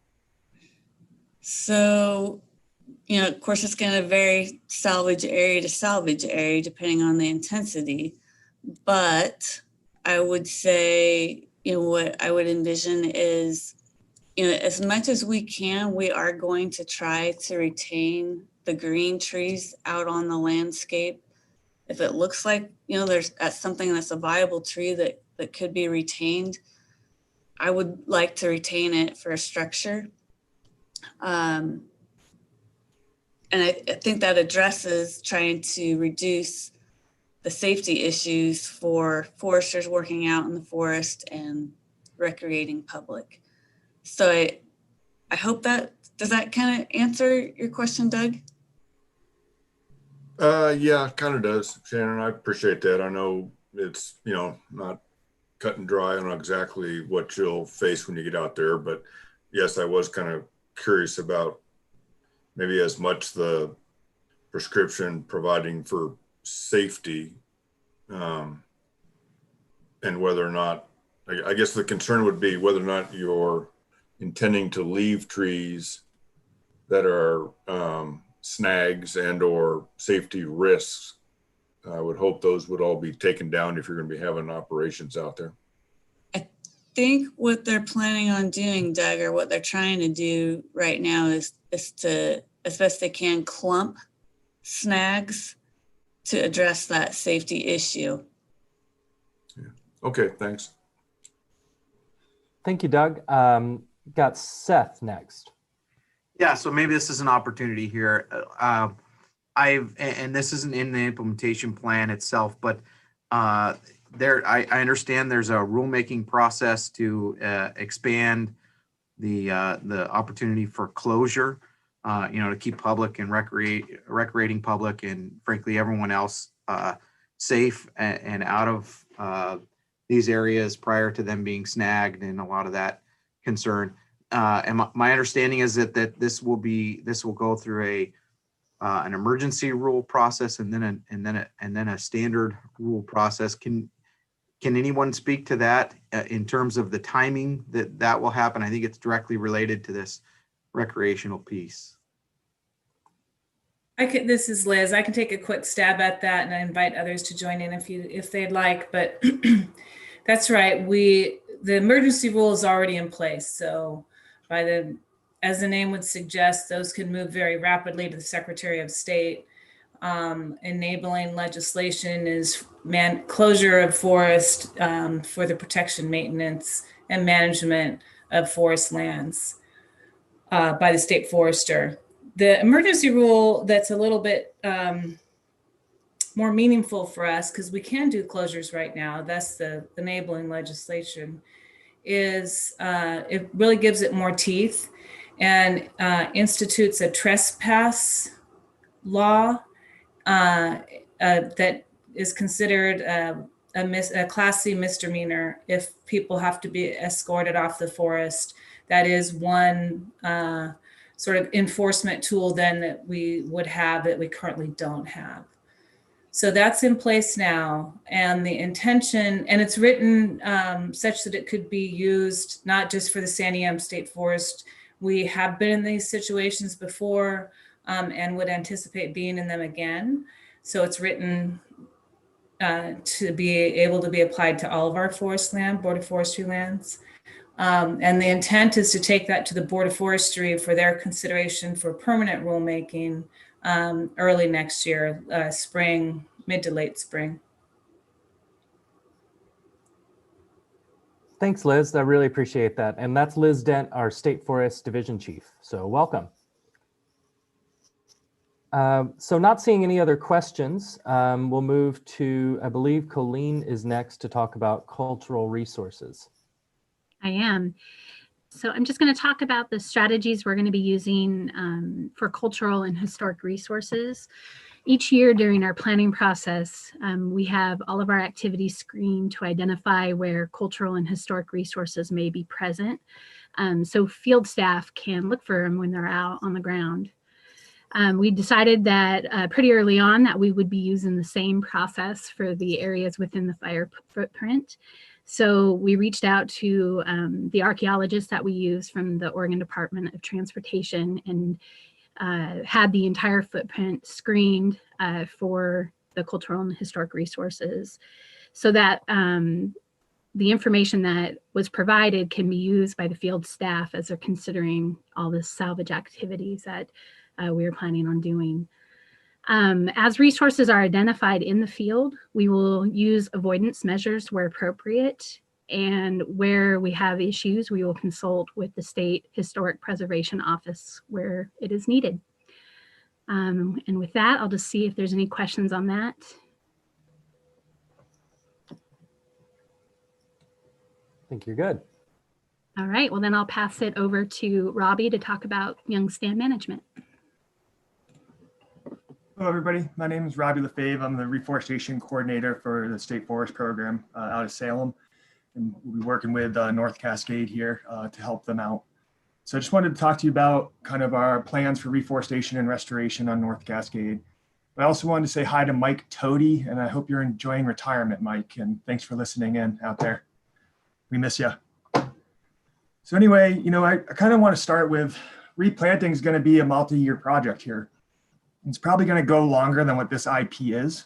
So, of course, it's going to vary salvage area to salvage area depending on the intensity. But I would say, what I would envision is, as much as we can, we are going to try to retain the green trees out on the landscape. If it looks like, there's something that's a viable tree that could be retained, I would like to retain it for a structure. And I think that addresses trying to reduce the safety issues for foresters working out in the forest and recreating public. So I hope does that kind of answer your question, Doug? Yeah, it kind of does, Shannon. I appreciate that. I know it's, not cut and dry on exactly what you'll face when you get out there, but yes, I was kind of curious about maybe as much the prescription providing for safety, and whether or not, I guess the concern would be whether or not you're intending to leave trees that are snags and or safety risks. I would hope those would all be taken down if you're going to be having operations out there. I think what they're planning on doing, Doug, or what they're trying to do right now is to, as best they can, clump snags to address that safety issue. Yeah. Okay, thanks. Thank you, Doug. Got Seth next. Yeah, so maybe this is an opportunity here. and this isn't in the implementation plan itself, but I understand there's a rulemaking process to expand the opportunity for closure, to keep public and recreating public and frankly everyone else safe and out of these areas prior to them being snagged, and a lot of that concern. And my understanding is that this will go through an emergency rule process and then a standard rule process. Can anyone speak to that in terms of the timing that will happen? I think it's directly related to this recreational piece. This is Liz. I can take a quick stab at that, and I invite others to join in if they'd like. But that's right. The emergency rule is already in place. So as the name would suggest, those can move very rapidly to the Secretary of State. Enabling legislation is closure of forest for the protection, maintenance, and management of forest lands by the state forester. The emergency rule that's a little bit more meaningful for us, because we can do closures right now, that's the enabling legislation, is it really gives it more teeth and institutes a trespass law that is considered a Class C misdemeanor if people have to be escorted off the forest. That is one sort of enforcement tool then that we would have that we currently don't have. So that's in place now, and the intention, and it's written such that it could be used not just for the Santiam State Forest. We have been in these situations before and would anticipate being in them again. So it's written to be able to be applied to all of our forest land, Board of Forestry lands. And the intent is to take that to the Board of Forestry for their consideration for permanent rulemaking early next year, spring, mid to late spring. Thanks, Liz. I really appreciate that. And that's Liz Dent, our State Forest Division Chief. So welcome. So not seeing any other questions, we'll move to, I believe Colleen is next to talk about cultural resources. I am. So I'm just going to talk about the strategies we're going to be using for cultural and historic resources. Each year during our planning process, we have all of our activities screened to identify where cultural and historic resources may be present. So field staff can look for them when they're out on the ground. We decided that pretty early on that we would be using the same process for the areas within the fire footprint. So we reached out to the archaeologists that we use from the Oregon Department of Transportation and had the entire footprint screened for the cultural and historic resources so that the information that was provided can be used by the field staff as they're considering all the salvage activities that we are planning on doing. As resources are identified in the field, we will use avoidance measures where appropriate, and where we have issues, we will consult with the State Historic Preservation Office where it is needed. And with that, I'll just see if there's any questions on that. I think you're good. All right, well then I'll pass it over to Robbie to talk about young stand management. Hello, everybody. My name is Robbie Lefebvre. I'm the Reforestation Coordinator for the State Forest Program out of Salem. And we'll be working with North Cascade here to help them out. So I just wanted to talk to you about kind of our plans for reforestation and restoration on North Cascade. I also wanted to say hi to Mike Toady, and I hope you're enjoying retirement, Mike, and thanks for listening in out there. We miss you. So anyway, I kind of want to start with replanting is going to be a multi-year project here. It's probably going to go longer than what this IP is.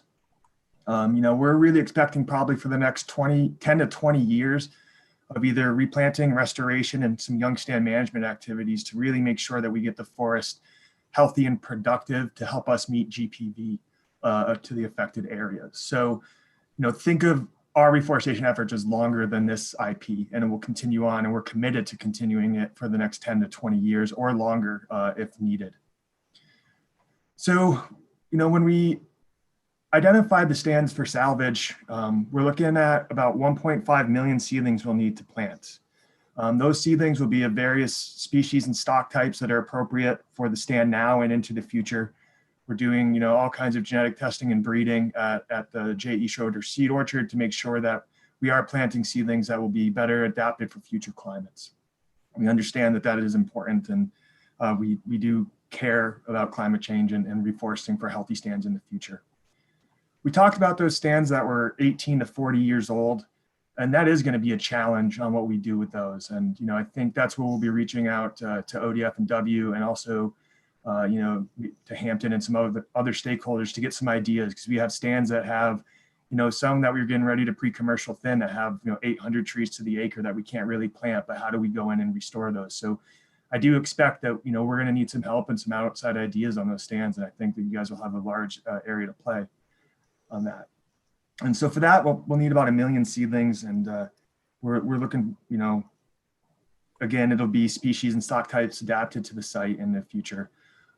We're really expecting probably for the next 10 to 20 years of either replanting, restoration, and some young stand management activities to really make sure that we get the forest healthy and productive to help us meet GPV to the affected areas. So, think of our reforestation efforts as longer than this IP, and it will continue on, and we're committed to continuing it for the next 10 to 20 years or longer if needed. So when we identified the stands for salvage, we're looking at about 1.5 million seedlings we'll need to plant. Those seedlings will be of various species and stock types that are appropriate for the stand now and into the future. We're doing, all kinds of genetic testing and breeding at the J.E. Schroeder Seed Orchard to make sure that we are planting seedlings that will be better adapted for future climates. We understand that that is important, and we do care about climate change and reforesting for healthy stands in the future. We talked about those stands that were 18 to 40 years old, and that is going to be a challenge on what we do with those. And, I think that's where we'll be reaching out to ODF and W, and also to Hampton and some other stakeholders to get some ideas, because we have stands that have, some that we're getting ready to pre-commercial thin that have, 800 trees to the acre that we can't really plant, but how do we go in and restore those? So I do expect that, we're going to need some help and some outside ideas on those stands. And I think that you guys will have a large area to play on that. And so for that, we'll need about 1 million seedlings. And we're looking, again, it'll be species and stock types adapted to the site in the future.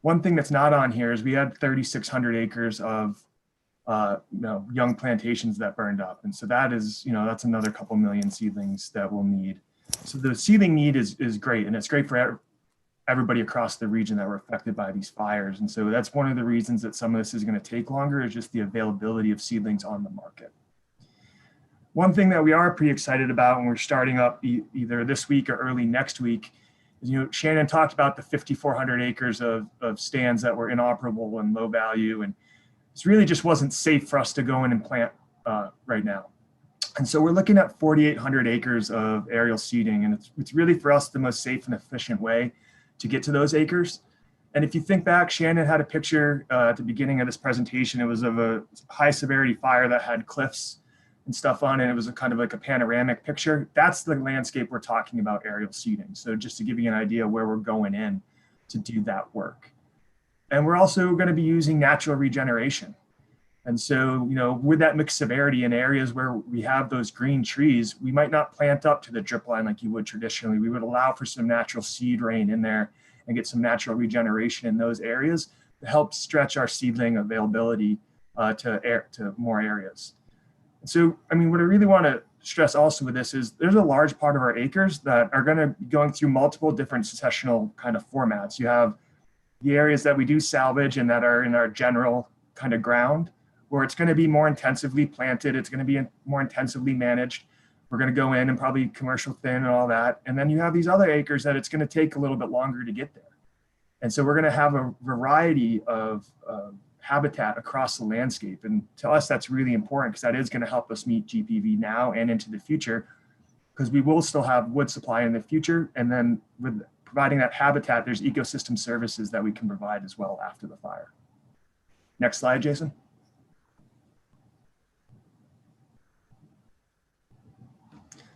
One thing that's not on here is we had 3,600 acres of young plantations that burned up. And so that is, that's another couple million seedlings that we'll need. So the seedling need is great, and it's great for everybody across the region that were affected by these fires. And so that's one of the reasons that some of this is going to take longer, is just the availability of seedlings on the market. One thing that we are pretty excited about, and we're starting up either this week or early next week, is, Shannon talked about the 5,400 acres of stands that were inoperable and low value, and it really just wasn't safe for us to go in and plant right now. And so we're looking at 4,800 acres of aerial seeding, and it's really for us the most safe and efficient way to get to those acres. And if you think back, Shannon had a picture at the beginning of this presentation. It was of a high severity fire that had cliffs and stuff on it. It was a kind of like a panoramic picture. That's the landscape we're talking about aerial seeding. So just to give you an idea where we're going in to do that work. And we're also going to be using natural regeneration. And so, with that mixed severity in areas where we have those green trees, we might not plant up to the drip line like you would traditionally. We would allow for some natural seed rain in there and get some natural regeneration in those areas to help stretch our seedling availability to more areas. And so, what I really want to stress also with this is there's a large part of our acres that are going to be going through multiple different successional kind of formats. You have the areas that we do salvage and that are in our general kind of ground, where it's going to be more intensively planted. It's going to be more intensively managed. We're going to go in and probably commercial thin and all that. And then you have these other acres that it's going to take a little bit longer to get there. And so we're going to have a variety of habitat across the landscape. And to us, that's really important, because that is going to help us meet GPV now and into the future, because we will still have wood supply in the future. And then with providing that habitat, there's ecosystem services that we can provide as well after the fire. Next slide, Jason.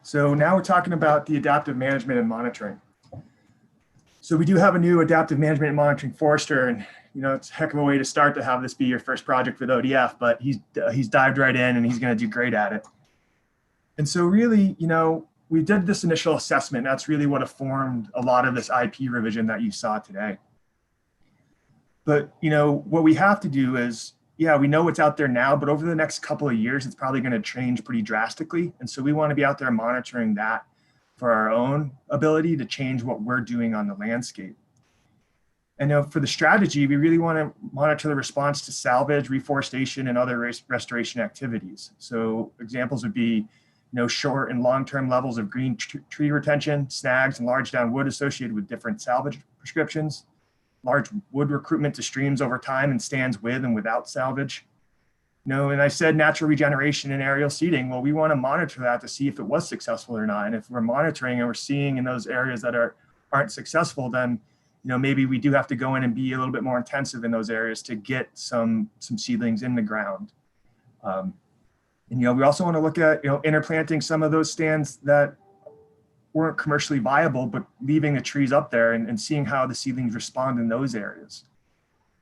So now we're talking about the adaptive management and monitoring. So we do have a new adaptive management and monitoring forester, and it's a heck of a way to start to have this be your first project with ODF, but he's dived right in and he's going to do great at it. And so really, we did this initial assessment. That's really what informed a lot of this IP revision that you saw today. But what we have to do is, we know what's out there now, but over the next couple of years, it's probably going to change pretty drastically. And so we want to be out there monitoring that for our own ability to change what we're doing on the landscape. And for the strategy, we really want to monitor the response to salvage, reforestation, and other restoration activities. So examples would be, short and long-term levels of green tree retention, snags, and large down wood associated with different salvage prescriptions, large wood recruitment to streams over time and stands with and without salvage. And I said natural regeneration and aerial seeding. Well, we want to monitor that to see if it was successful or not. And if we're monitoring and we're seeing in those areas that aren't successful, then maybe we do have to go in and be a little bit more intensive in those areas to get some seedlings in the ground. And we also want to look at interplanting some of those stands that weren't commercially viable, but leaving the trees up there and seeing how the seedlings respond in those areas.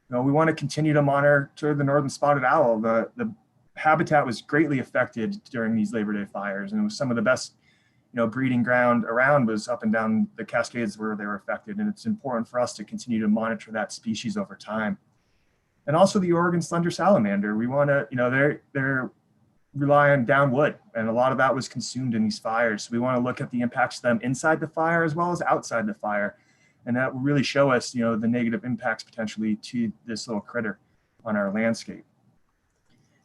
We want to continue to monitor the northern spotted owl. The habitat was greatly affected during these Labor Day fires, and it was some of the best, breeding ground around was up and down the Cascades where they were affected. And it's important for us to continue to monitor that species over time. And also the Oregon slender salamander. We want to, they're rely on down wood, and a lot of that was consumed in these fires. So we want to look at the impacts to them inside the fire as well as outside the fire. And that will really show us, the negative impacts potentially to this little critter on our landscape.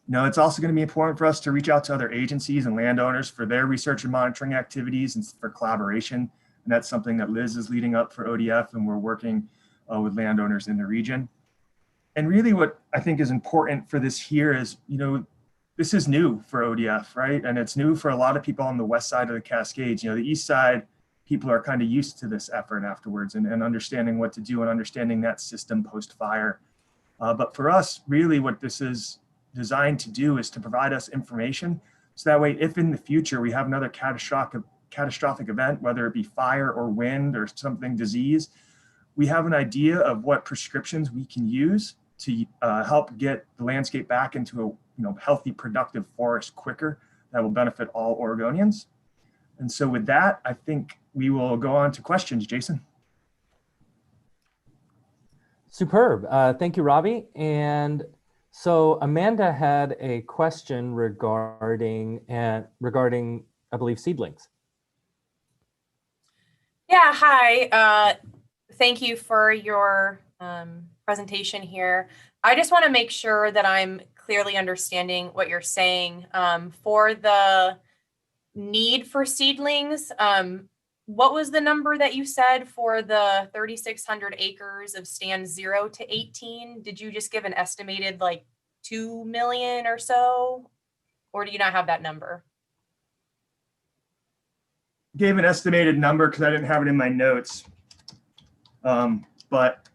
It's also going to be important for us to reach out to other agencies and landowners for their research and monitoring activities and for collaboration. And that's something that Liz is leading up for ODF, and we're working with landowners in the region. And really what I think is important for this here is, this is new for ODF, right? And it's new for a lot of people on the west side of the Cascades. The east side, people are kind of used to this effort afterwards and understanding what to do and understanding that system post-fire. But for us, really what this is designed to do is to provide us information. So that way, if in the future we have another catastrophic event, whether it be fire or wind or something, disease, we have an idea of what prescriptions we can use to help get the landscape back into a healthy, productive forest quicker. That will benefit all Oregonians. And so with that, I think we will go on to questions. Jason. Superb. Thank you, Robbie. And so Amanda had a question regarding, I believe, seedlings. Yeah, hi. Thank you for your presentation here. I just want to make sure that I'm clearly understanding what you're saying. For the need for seedlings, what was the number that you said for the 3,600 acres of stands 0 to 18? Did you just give an estimated like 2 million or so? Or do you not have that number? Gave an estimated number because I didn't have it in my notes. But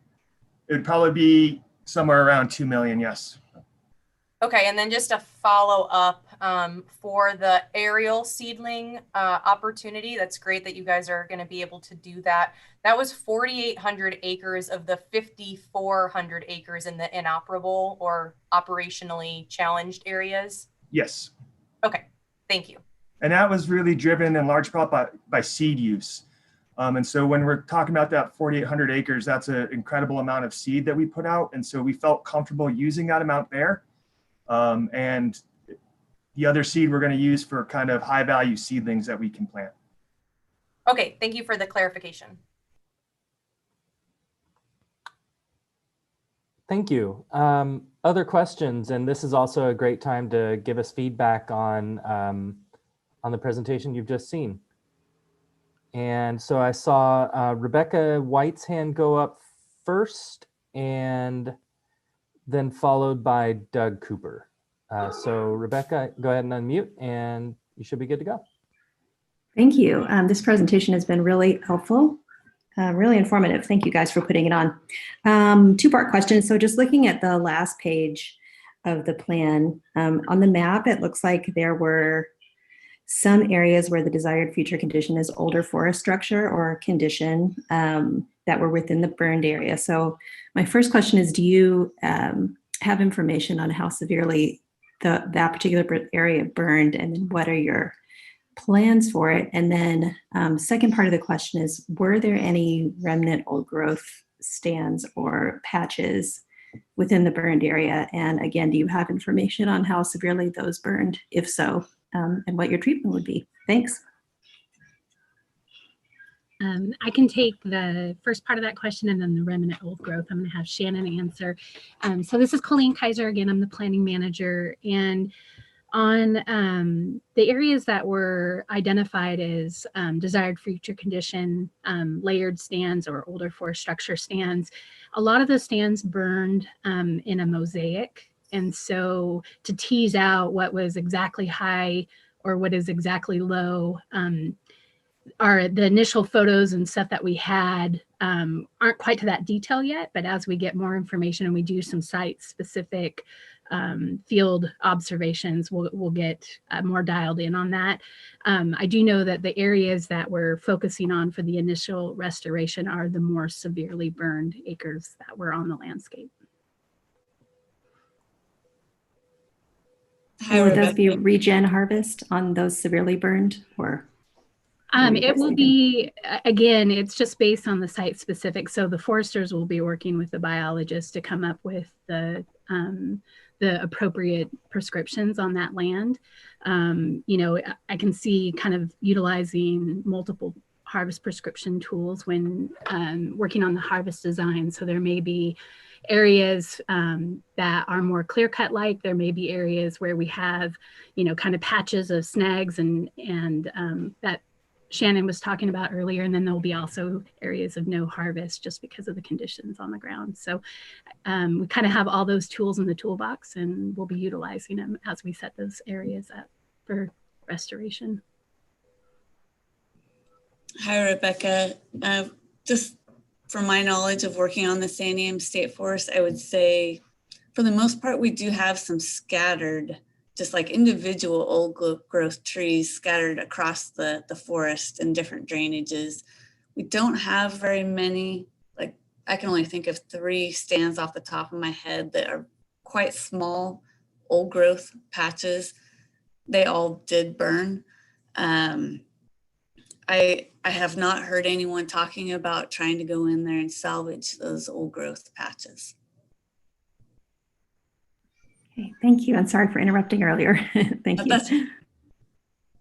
it would probably be somewhere around 2 million, yes. Okay, and then just a follow up for the aerial seedling opportunity. That's great that you guys are going to be able to do that. That was 4,800 acres of the 5,400 acres in the inoperable or operationally challenged areas. Yes. Okay, thank you. And that was really driven in large part by seed use. And so when we're talking about that 4,800 acres, that's an incredible amount of seed that we put out. And so we felt comfortable using that amount there. And the other seed we're going to use for kind of high value seedlings that we can plant. Okay, thank you for the clarification. Thank you. Other questions, and this is also a great time to give us feedback on the presentation you've just seen. And so I saw Rebecca White's hand go up first, and then followed by Doug Cooper. So Rebecca, go ahead and unmute, and you should be good to go. Thank you. This presentation has been really helpful, really informative. Thank you guys for putting it on. Two-part question. So just looking at the last page of the plan, on the map, it looks like there were some areas where the desired future condition is older forest structure or condition that were within the burned area. So my first question is, do you have information on how severely that particular area burned, and then what are your plans for it? And then second part of the question is, were there any remnant old growth stands or patches within the burned area? And again, do you have information on how severely those burned, if so, and what your treatment would be? Thanks. I can take the first part of that question, and then the remnant old growth I'm going to have Shannon answer. So this is Colleen Kaiser again. I'm the planning manager, and on the areas that were identified as desired future condition, layered stands or older forest structure stands, a lot of the stands burned in a mosaic. And so to tease out what was exactly high or what is exactly low, are the initial photos and stuff that we had aren't quite to that detail yet, but as we get more information and we do some site specific field observations, we'll get more dialed in on that. I do know that the areas that we're focusing on for the initial restoration are the more severely burned acres that were on the landscape. Will those be regen harvest on those severely burned, or? It will be, again, it's just based on the site specific. So the foresters will be working with the biologists to come up with the appropriate prescriptions on that land. You know, I can see kind of utilizing multiple harvest prescription tools when working on the harvest design. So there may be areas that are more clear cut like, there may be areas where we have, you know, kind of patches of snags and that Shannon was talking about earlier, and then there'll be also areas of no harvest just because of the conditions on the ground. So we kind of have all those tools in the toolbox, and we'll be utilizing them as we set those areas up for restoration. Hi, Rebecca. Just from my knowledge of working on the Santiam State Forest, I would say for the most part, we do have some scattered, just like individual old growth trees scattered across the forest in different drainages. We don't have very many, like I can only think of 3 stands off the top of my head that are quite small old growth patches. They all did burn. I have not heard anyone talking about trying to go in there and salvage those old growth patches. Okay, thank you. I'm sorry for interrupting earlier. Thank you.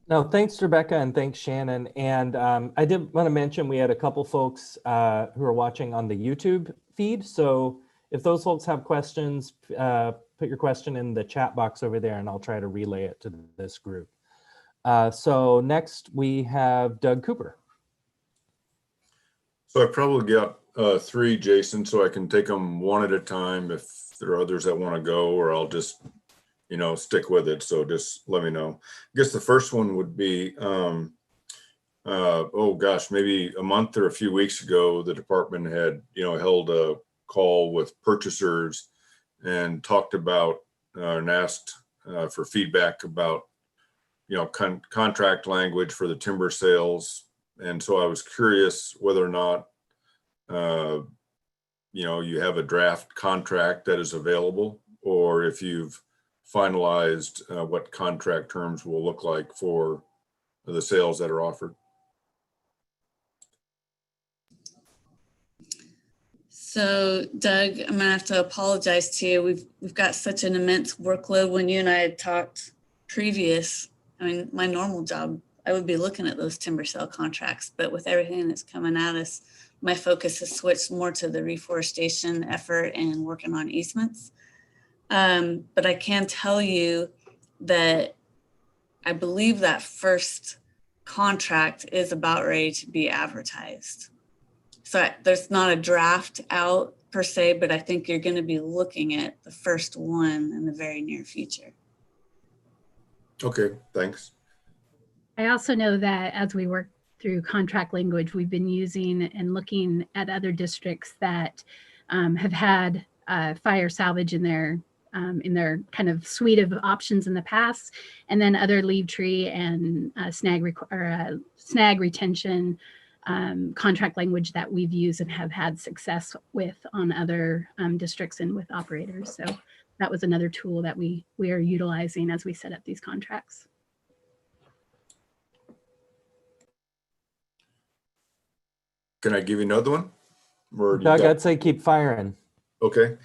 No, thanks, Rebecca, and thanks, Shannon. And I did want to mention we had a couple folks who are watching on the YouTube feed. So if those folks have questions, put your question in the chat box over there, and I'll try to relay it to this group. So next we have Doug Cooper. So I probably got 3, Jason, so I can take them one at a time if there are others that want to go, or I'll just, you know, stick with it. So just let me know. I guess the first one would be, oh gosh, maybe a month or a few weeks ago, the department had, you know, held a call with purchasers and talked about and asked for feedback about, you know, contract language for the timber sales. And so I was curious whether or not, you know, you have a draft contract that is available, or if you've finalized what contract terms will look like for the sales that are offered. So Doug, I'm gonna have to apologize to you. We've got such an immense workload. When you and I had talked previous, I mean, my normal job, I would be looking at those timber sale contracts, but with everything that's coming at us, my focus has switched more to the reforestation effort and working on easements. But I can tell you that I believe that first contract is about ready to be advertised. So there's not a draft out per se, but I think you're going to be looking at the first one in the very near future. Okay, thanks. I also know that as we work through contract language, we've been using and looking at other districts that have had fire salvage in their kind of suite of options in the past, and then other leave tree and snag retention contract language that we've used and have had success with on other districts and with operators. So that was another tool that we are utilizing as we set up these contracts. Can I give you another one? Or Doug, I'd say keep firing. Okay.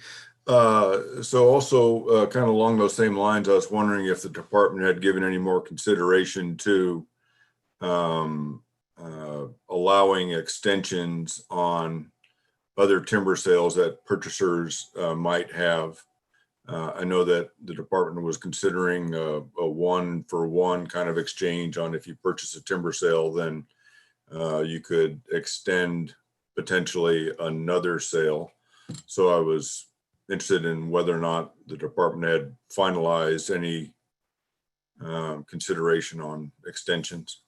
So also kind of along those same lines, I was wondering if the department had given any more consideration to allowing extensions on other timber sales that purchasers might have. I know that the department was considering a 1-for-1 kind of exchange on if you purchase a timber sale, then you could extend potentially another sale. So I was interested in whether or not the department had finalized any consideration on extensions,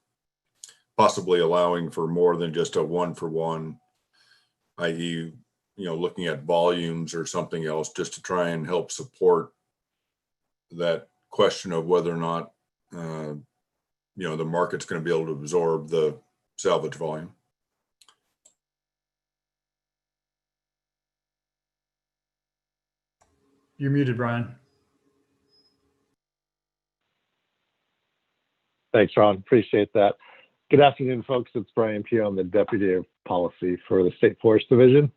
possibly allowing for more than just a 1-for-1, i.e., you know, looking at volumes or something else, just to try and help support that question of whether or not, you know, the market's going to be able to absorb the salvage volume. You're muted, Brian. Thanks, Ron. Appreciate that. Good afternoon, folks. It's Brian Pugh. I'm the Deputy of Policy for the State Forest Division.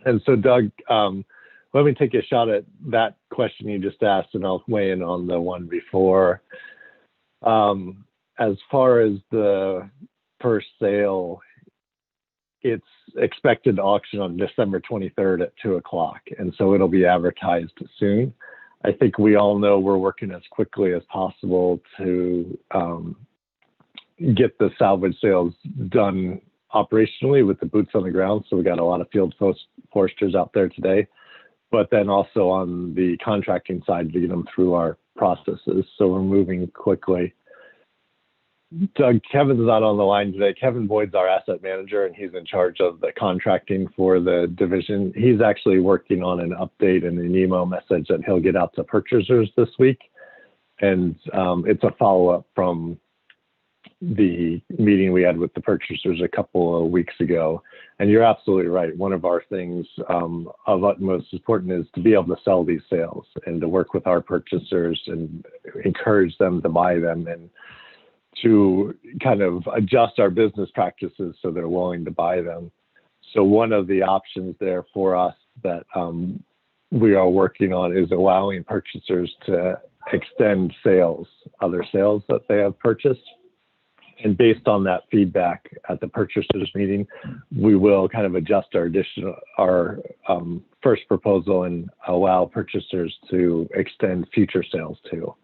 And so, Doug, let me take a shot at that question you just asked, and I'll weigh in on the one before. As far as the first sale, it's expected to auction on December 23rd at 2 o'clock. And so it'll be advertised soon. I think we all know we're working as quickly as possible to get the salvage sales done operationally with the boots on the ground. So we got a lot of field foresters out there today, but then also on the contracting side to get them through our processes. So we're moving quickly. Doug, Kevin's not on the line today. Kevin Boyd's our asset manager, and he's in charge of the contracting for the division. He's actually working on an update and an email message that he'll get out to purchasers this week. And it's a follow-up from the meeting we had with the purchasers a couple of weeks ago. And you're absolutely right. One of our things of utmost importance is to be able to sell these sales and to work with our purchasers and encourage them to buy them, and to kind of adjust our business practices so they're willing to buy them. So one of the options there for us that we are working on is allowing purchasers to extend sales, other sales that they have purchased. And based on that feedback at the purchasers meeting, we will kind of adjust our first proposal and allow purchasers to extend future sales too.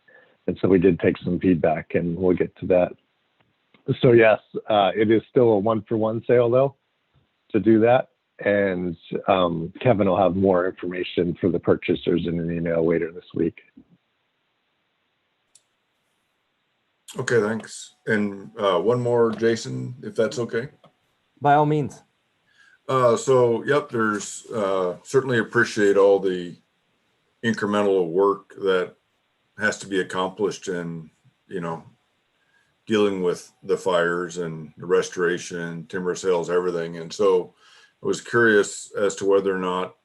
And so we did take some feedback, and we'll get to that. So yes, it is still a 1-for-1 sale though to do that. And Kevin will have more information for the purchasers in an email later this week. Okay, thanks. And one more, Jason, if that's okay. By all means. So, yep, there's certainly appreciate all the incremental work that has to be accomplished in, dealing with the fires and the restoration, timber sales, everything. And so I was curious as to whether or not,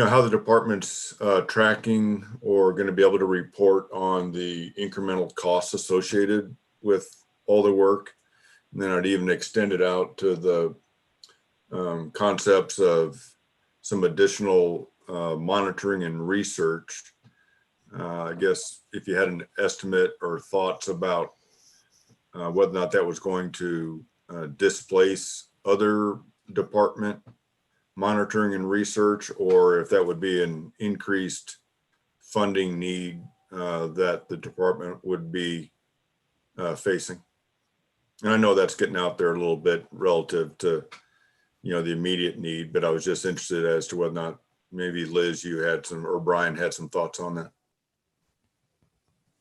how the department's tracking or going to be able to report on the incremental costs associated with all the work. And then I'd even extend it out to the concepts of some additional monitoring and research. I guess if you had an estimate or thoughts about whether or not that was going to displace other department monitoring and research, or if that would be an increased funding need that the department would be facing. And I know that's getting out there a little bit relative to, the immediate need, but I was just interested as to whether or not maybe Liz, you had some, or Brian had some thoughts on that.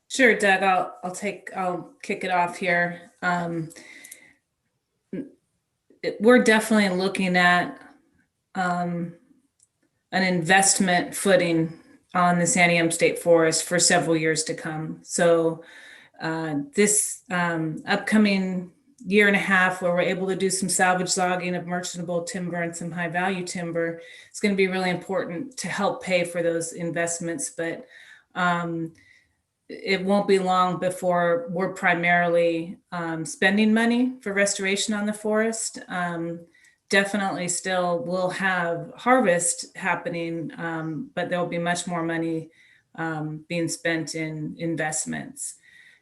Sure, Doug, I'll kick it off here. We're definitely looking at an investment footing on the Santiam State Forest for several years to come. So this upcoming year and a half, where we're able to do some salvage logging of merchantable timber and some high value timber, it's going to be really important to help pay for those investments. But it won't be long before we're primarily spending money for restoration on the forest. Definitely still will have harvest happening, but there'll be much more money being spent in investments.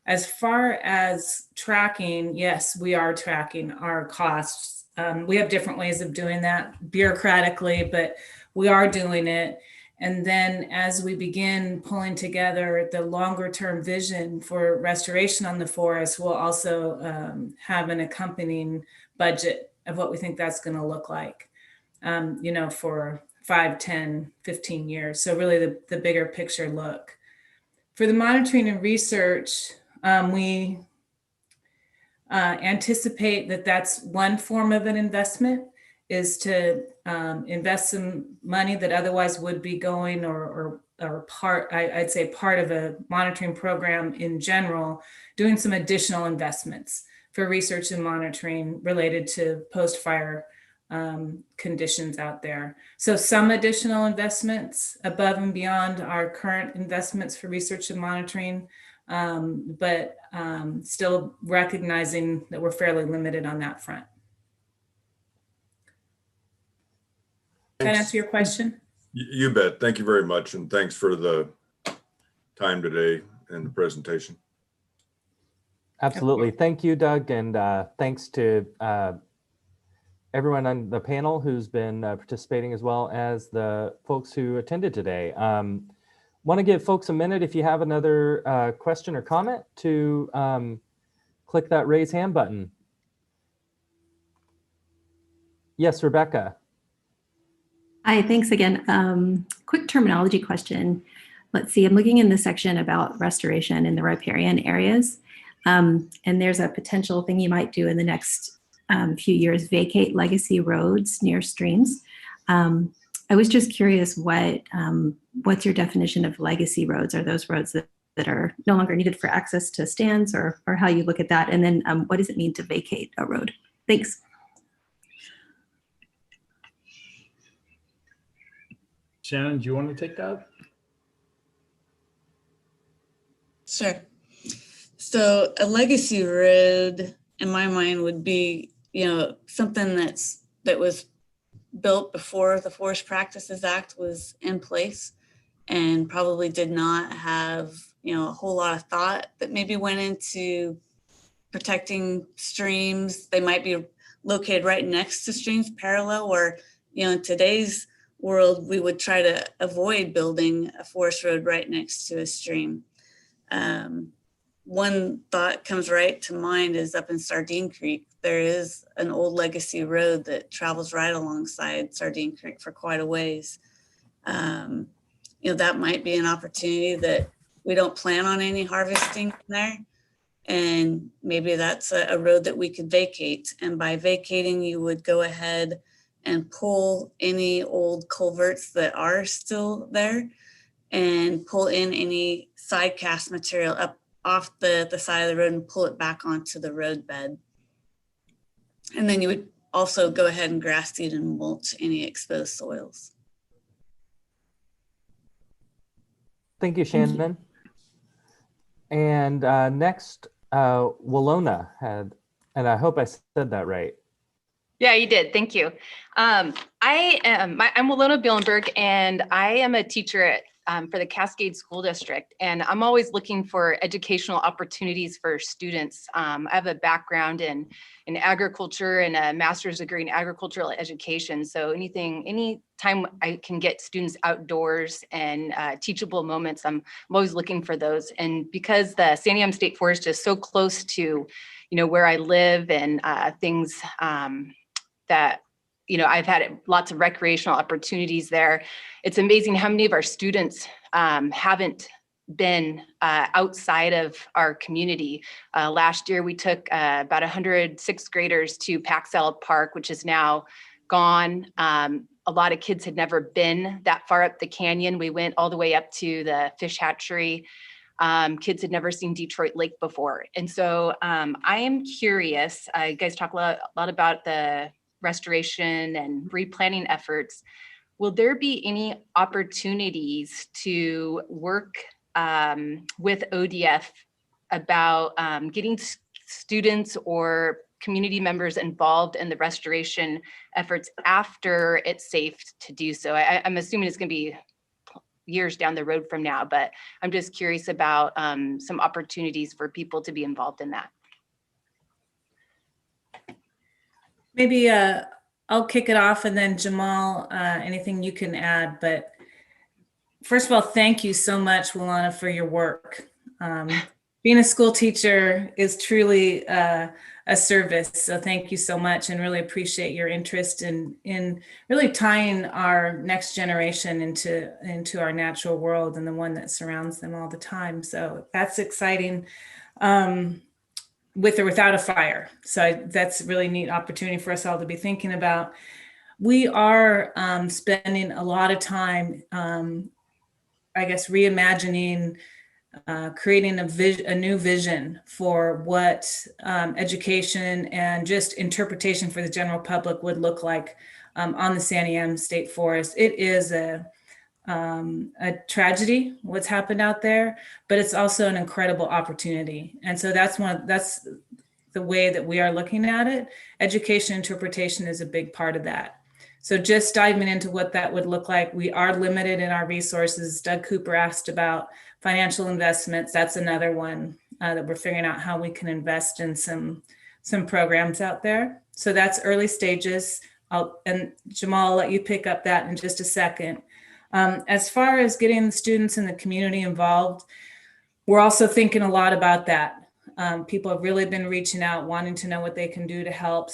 As far as tracking, yes, we are tracking our costs. We have different ways of doing that bureaucratically, but we are doing it. And then as we begin pulling together the longer term vision for restoration on the forest, we'll also have an accompanying budget of what we think that's going to look like, for 5, 10, 15 years. So really the bigger picture look. For the monitoring and research, we anticipate that that's one form of an investment, is to invest some money that otherwise would be going or I'd say part of a monitoring program in general, doing some additional investments for research and monitoring related to post-fire conditions out there. So some additional investments above and beyond our current investments for research and monitoring, but still recognizing that we're fairly limited on that front. Can I answer your question? You bet. Thank you very much. And thanks for the time today and the presentation. Absolutely. Thank you, Doug. And thanks to everyone on the panel who's been participating, as well as the folks who attended today. Want to give folks a minute, if you have another question or comment, to click that raise hand button. Yes, Rebecca. Hi, thanks again. Quick terminology question. Let's see, I'm looking in the section about restoration in the riparian areas. And there's a potential thing you might do in the next few years, vacate legacy roads near streams. I was just curious what's your definition of legacy roads? Are those roads that are no longer needed for access to stands, or how you look at that? And then what does it mean to vacate a road? Thanks. Shannon, do you want to take that? Sure. So a legacy road, in my mind, would be, something that was built before the Forest Practices Act was in place, and probably did not have, a whole lot of thought that maybe went into protecting streams. They might be located right next to streams, parallel, or, in today's world, we would try to avoid building a forest road right next to a stream. One thought comes right to mind is up in Sardine Creek. There is an old legacy road that travels right alongside Sardine Creek for quite a ways. That might be an opportunity that we don't plan on any harvesting there. And maybe that's a road that we could vacate. And by vacating, you would go ahead and pull any old culverts that are still there, and pull in any side cast material up off the side of the road and pull it back onto the road bed. And then you would also go ahead and grass seed and mulch any exposed soils. Thank you, Shannon. And next, Walona had, and I hope I said that right. Yeah, you did. Thank you. I'm Walona Bielenberg, and I am a teacher for the Cascade School District. And I'm always looking for educational opportunities for students. I have a background in agriculture and a master's degree in agricultural education. So any time I can get students outdoors and teachable moments, I'm always looking for those. And because the Santiam State Forest is so close to, where I live, and things that, I've had lots of recreational opportunities there. It's amazing how many of our students haven't been outside of our community. Last year, we took about 100 sixth graders to Paxel Park, which is now gone. A lot of kids had never been that far up the canyon. We went all the way up to the fish hatchery. Kids had never seen Detroit Lake before. And so I am curious, you guys talk a lot about the restoration and replanting efforts. Will there be any opportunities to work with ODF about getting students or community members involved in the restoration efforts after it's safe to do so? I'm assuming it's going to be years down the road from now, but I'm just curious about some opportunities for people to be involved in that. Maybe I'll kick it off, and then Jamal, anything you can add. But first of all, thank you so much, Walona, for your work. Being a school teacher is truly a service. So thank you so much, and really appreciate your interest in really tying our next generation into our natural world and the one that surrounds them all the time. So that's exciting. With or without a fire. So that's a really neat opportunity for us all to be thinking about. We are spending a lot of time, reimagining, creating a new vision for what education and just interpretation for the general public would look like on the Santiam State Forest. It is a a tragedy, what's happened out there, but it's also an incredible opportunity. And so that's the way that we are looking at it. Education interpretation is a big part of that. So just diving into what that would look like, we are limited in our resources. Doug Cooper asked about financial investments. That's another one that we're figuring out how we can invest in some programs out there. So that's early stages. And Jamal, I'll let you pick up that in just a second. As far as getting the students and the community involved, we're also thinking a lot about that. People have really been reaching out, wanting to know what they can do to help,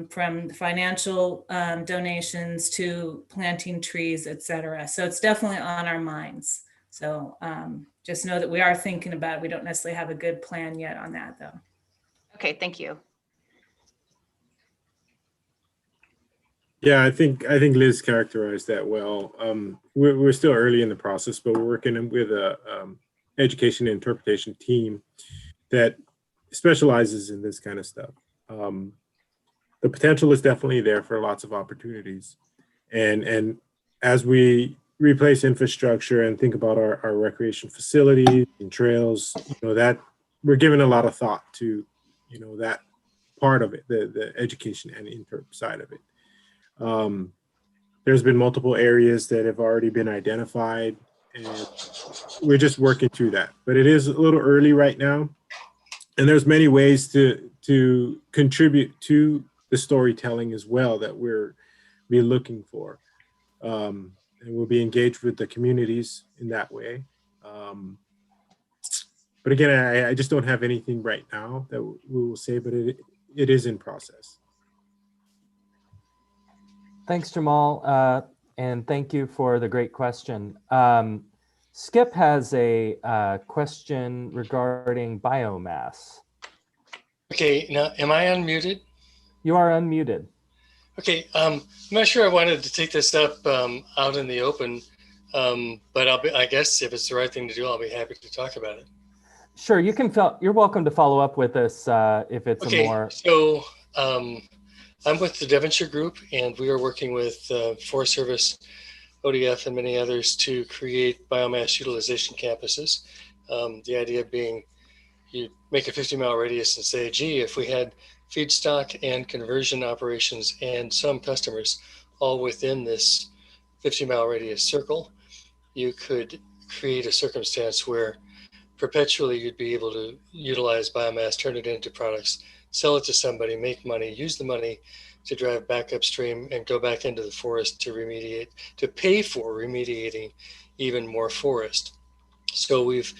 from financial donations to planting trees, et cetera. So it's definitely on our minds. So just know that we are thinking about it. We don't necessarily have a good plan yet on that, though. Okay, thank you. Yeah, I think Liz characterized that well. We're still early in the process, but we're working with a education and interpretation team that specializes in this kind of stuff. The potential is definitely there for lots of opportunities. And as we replace infrastructure and think about our recreation facilities and trails, that we're giving a lot of thought to, that part of it, the education and interp side of it. There's been multiple areas that have already been identified, and we're just working through that. But it is a little early right now, and there's many ways to contribute to the storytelling as well that we're looking for, and we'll be engaged with the communities in that way. But again, I just don't have anything right now that we will say, but it is in process. Thanks, Jamal, and thank you for the great question. Skip has a question regarding biomass. Okay, now am I unmuted? You are unmuted. Okay, I'm not sure I wanted to take this up out in the open, but I guess if it's the right thing to do, I'll be happy to talk about it. Sure, you're welcome to follow up with us if it's okay, a more. So I'm with the Devonshire Group, and we are working with Forest Service, ODF, and many others to create biomass utilization campuses. The idea being you make a 50-mile radius and say, gee, if we had feedstock and conversion operations and some customers all within this 50-mile radius circle, you could create a circumstance where perpetually you'd be able to utilize biomass, turn it into products, sell it to somebody, make money, use the money to drive back upstream and go back into the forest to remediate, to pay for remediating even more forest. So we've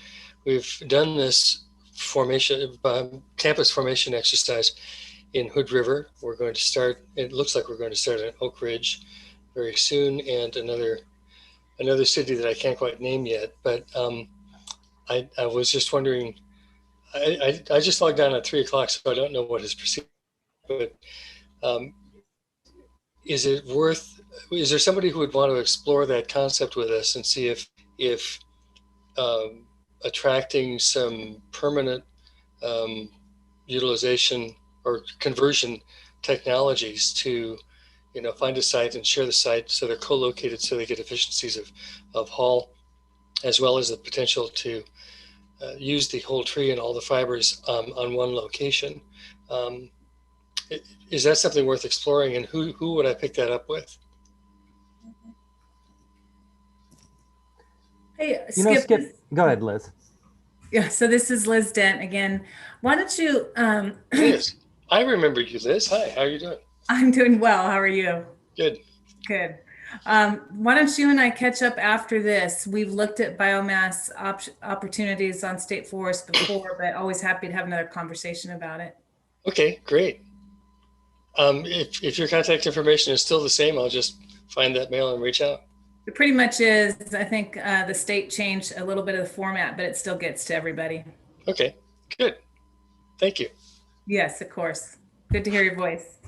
done this campus formation exercise in Hood River. We're going to start, it looks like we're going to start in Oak Ridge very soon, and another city that I can't quite name yet, but I was just wondering, I just logged on at 3 o'clock, so I don't know what is perceived, but is there somebody who would want to explore that concept with us and see if attracting some permanent utilization or conversion technologies to, find a site and share the site so they're co-located so they get efficiencies of haul, as well as the potential to use the whole tree and all the fibers on one location. Is that something worth exploring, and who would I pick that up with? Hey, Skip, go ahead, Liz. Yeah, so this is Liz Dent again. Why don't you... Liz, I remember you, Liz. Hi, how are you doing? I'm doing well. How are you? Good. Good. Why don't you and I catch up after this? We've looked at biomass opportunities on state forest before, but always happy to have another conversation about it. Okay, great. If your contact information is still the same, I'll just find that mail and reach out. It pretty much is. I think the state changed a little bit of the format, but it still gets to everybody. Okay, good. Thank you. Yes, of course. Good to hear your voice.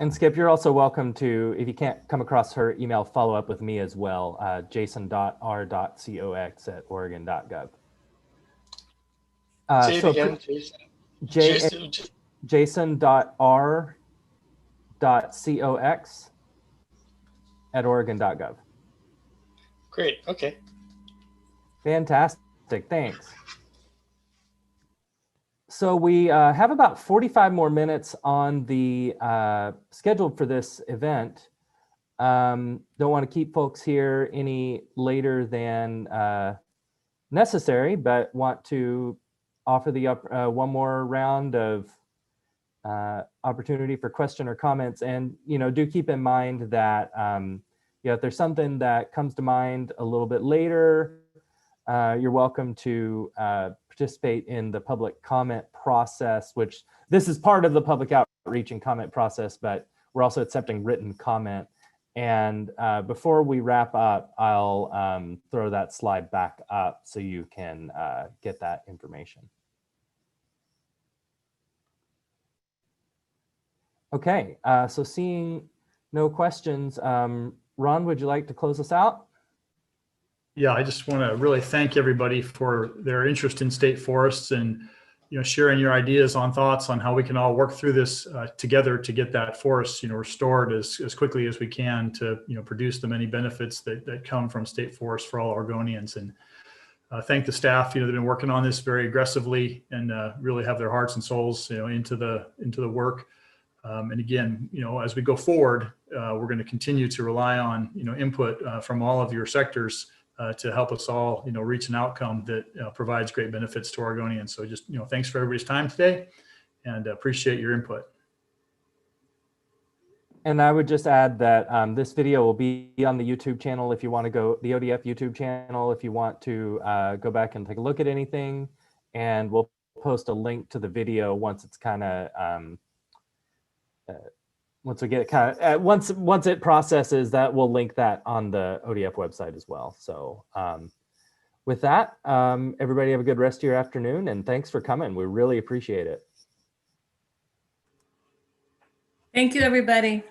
And Skip, you're also welcome to, if you can't come across her email, follow up with me as well, jason.r.cox@oregon.gov. Say it again, Jason. Jason.r.cox@oregon.gov. Great. Okay. Fantastic. Thanks. So we have about 45 more minutes on the scheduled for this event. Don't want to keep folks here any later than necessary, but want to offer the one more round of opportunity for question or comments. And do keep in mind that if there's something that comes to mind a little bit later, you're welcome to participate in the public comment process, which this is part of the public outreach and comment process, but we're also accepting written comment. And before we wrap up, I'll throw that slide back up so you can get that information. Okay, so seeing no questions, Ron, would you like to close us out? Yeah, I just want to really thank everybody for their interest in state forests and sharing your ideas on thoughts on how we can all work through this together to get that forest restored as quickly as we can to produce the many benefits that come from state forests for all Oregonians. And thank the staff they've been working on this very aggressively and really have their hearts and souls into the work. And again, as we go forward, we're going to continue to rely on input from all of your sectors to help us all, reach an outcome that provides great benefits to Oregonians. So just, thanks for everybody's time today and appreciate your input. And I would just add that this video will be on the YouTube channel if you want to go, the ODF YouTube channel, if you want to go back and take a look at anything. And we'll post a link to the video once it's kind of, once we get it kind of, once it processes that, we'll link that on the ODF website as well. So with that, everybody have a good rest of your afternoon and thanks for coming. We really appreciate it. Thank you, everybody.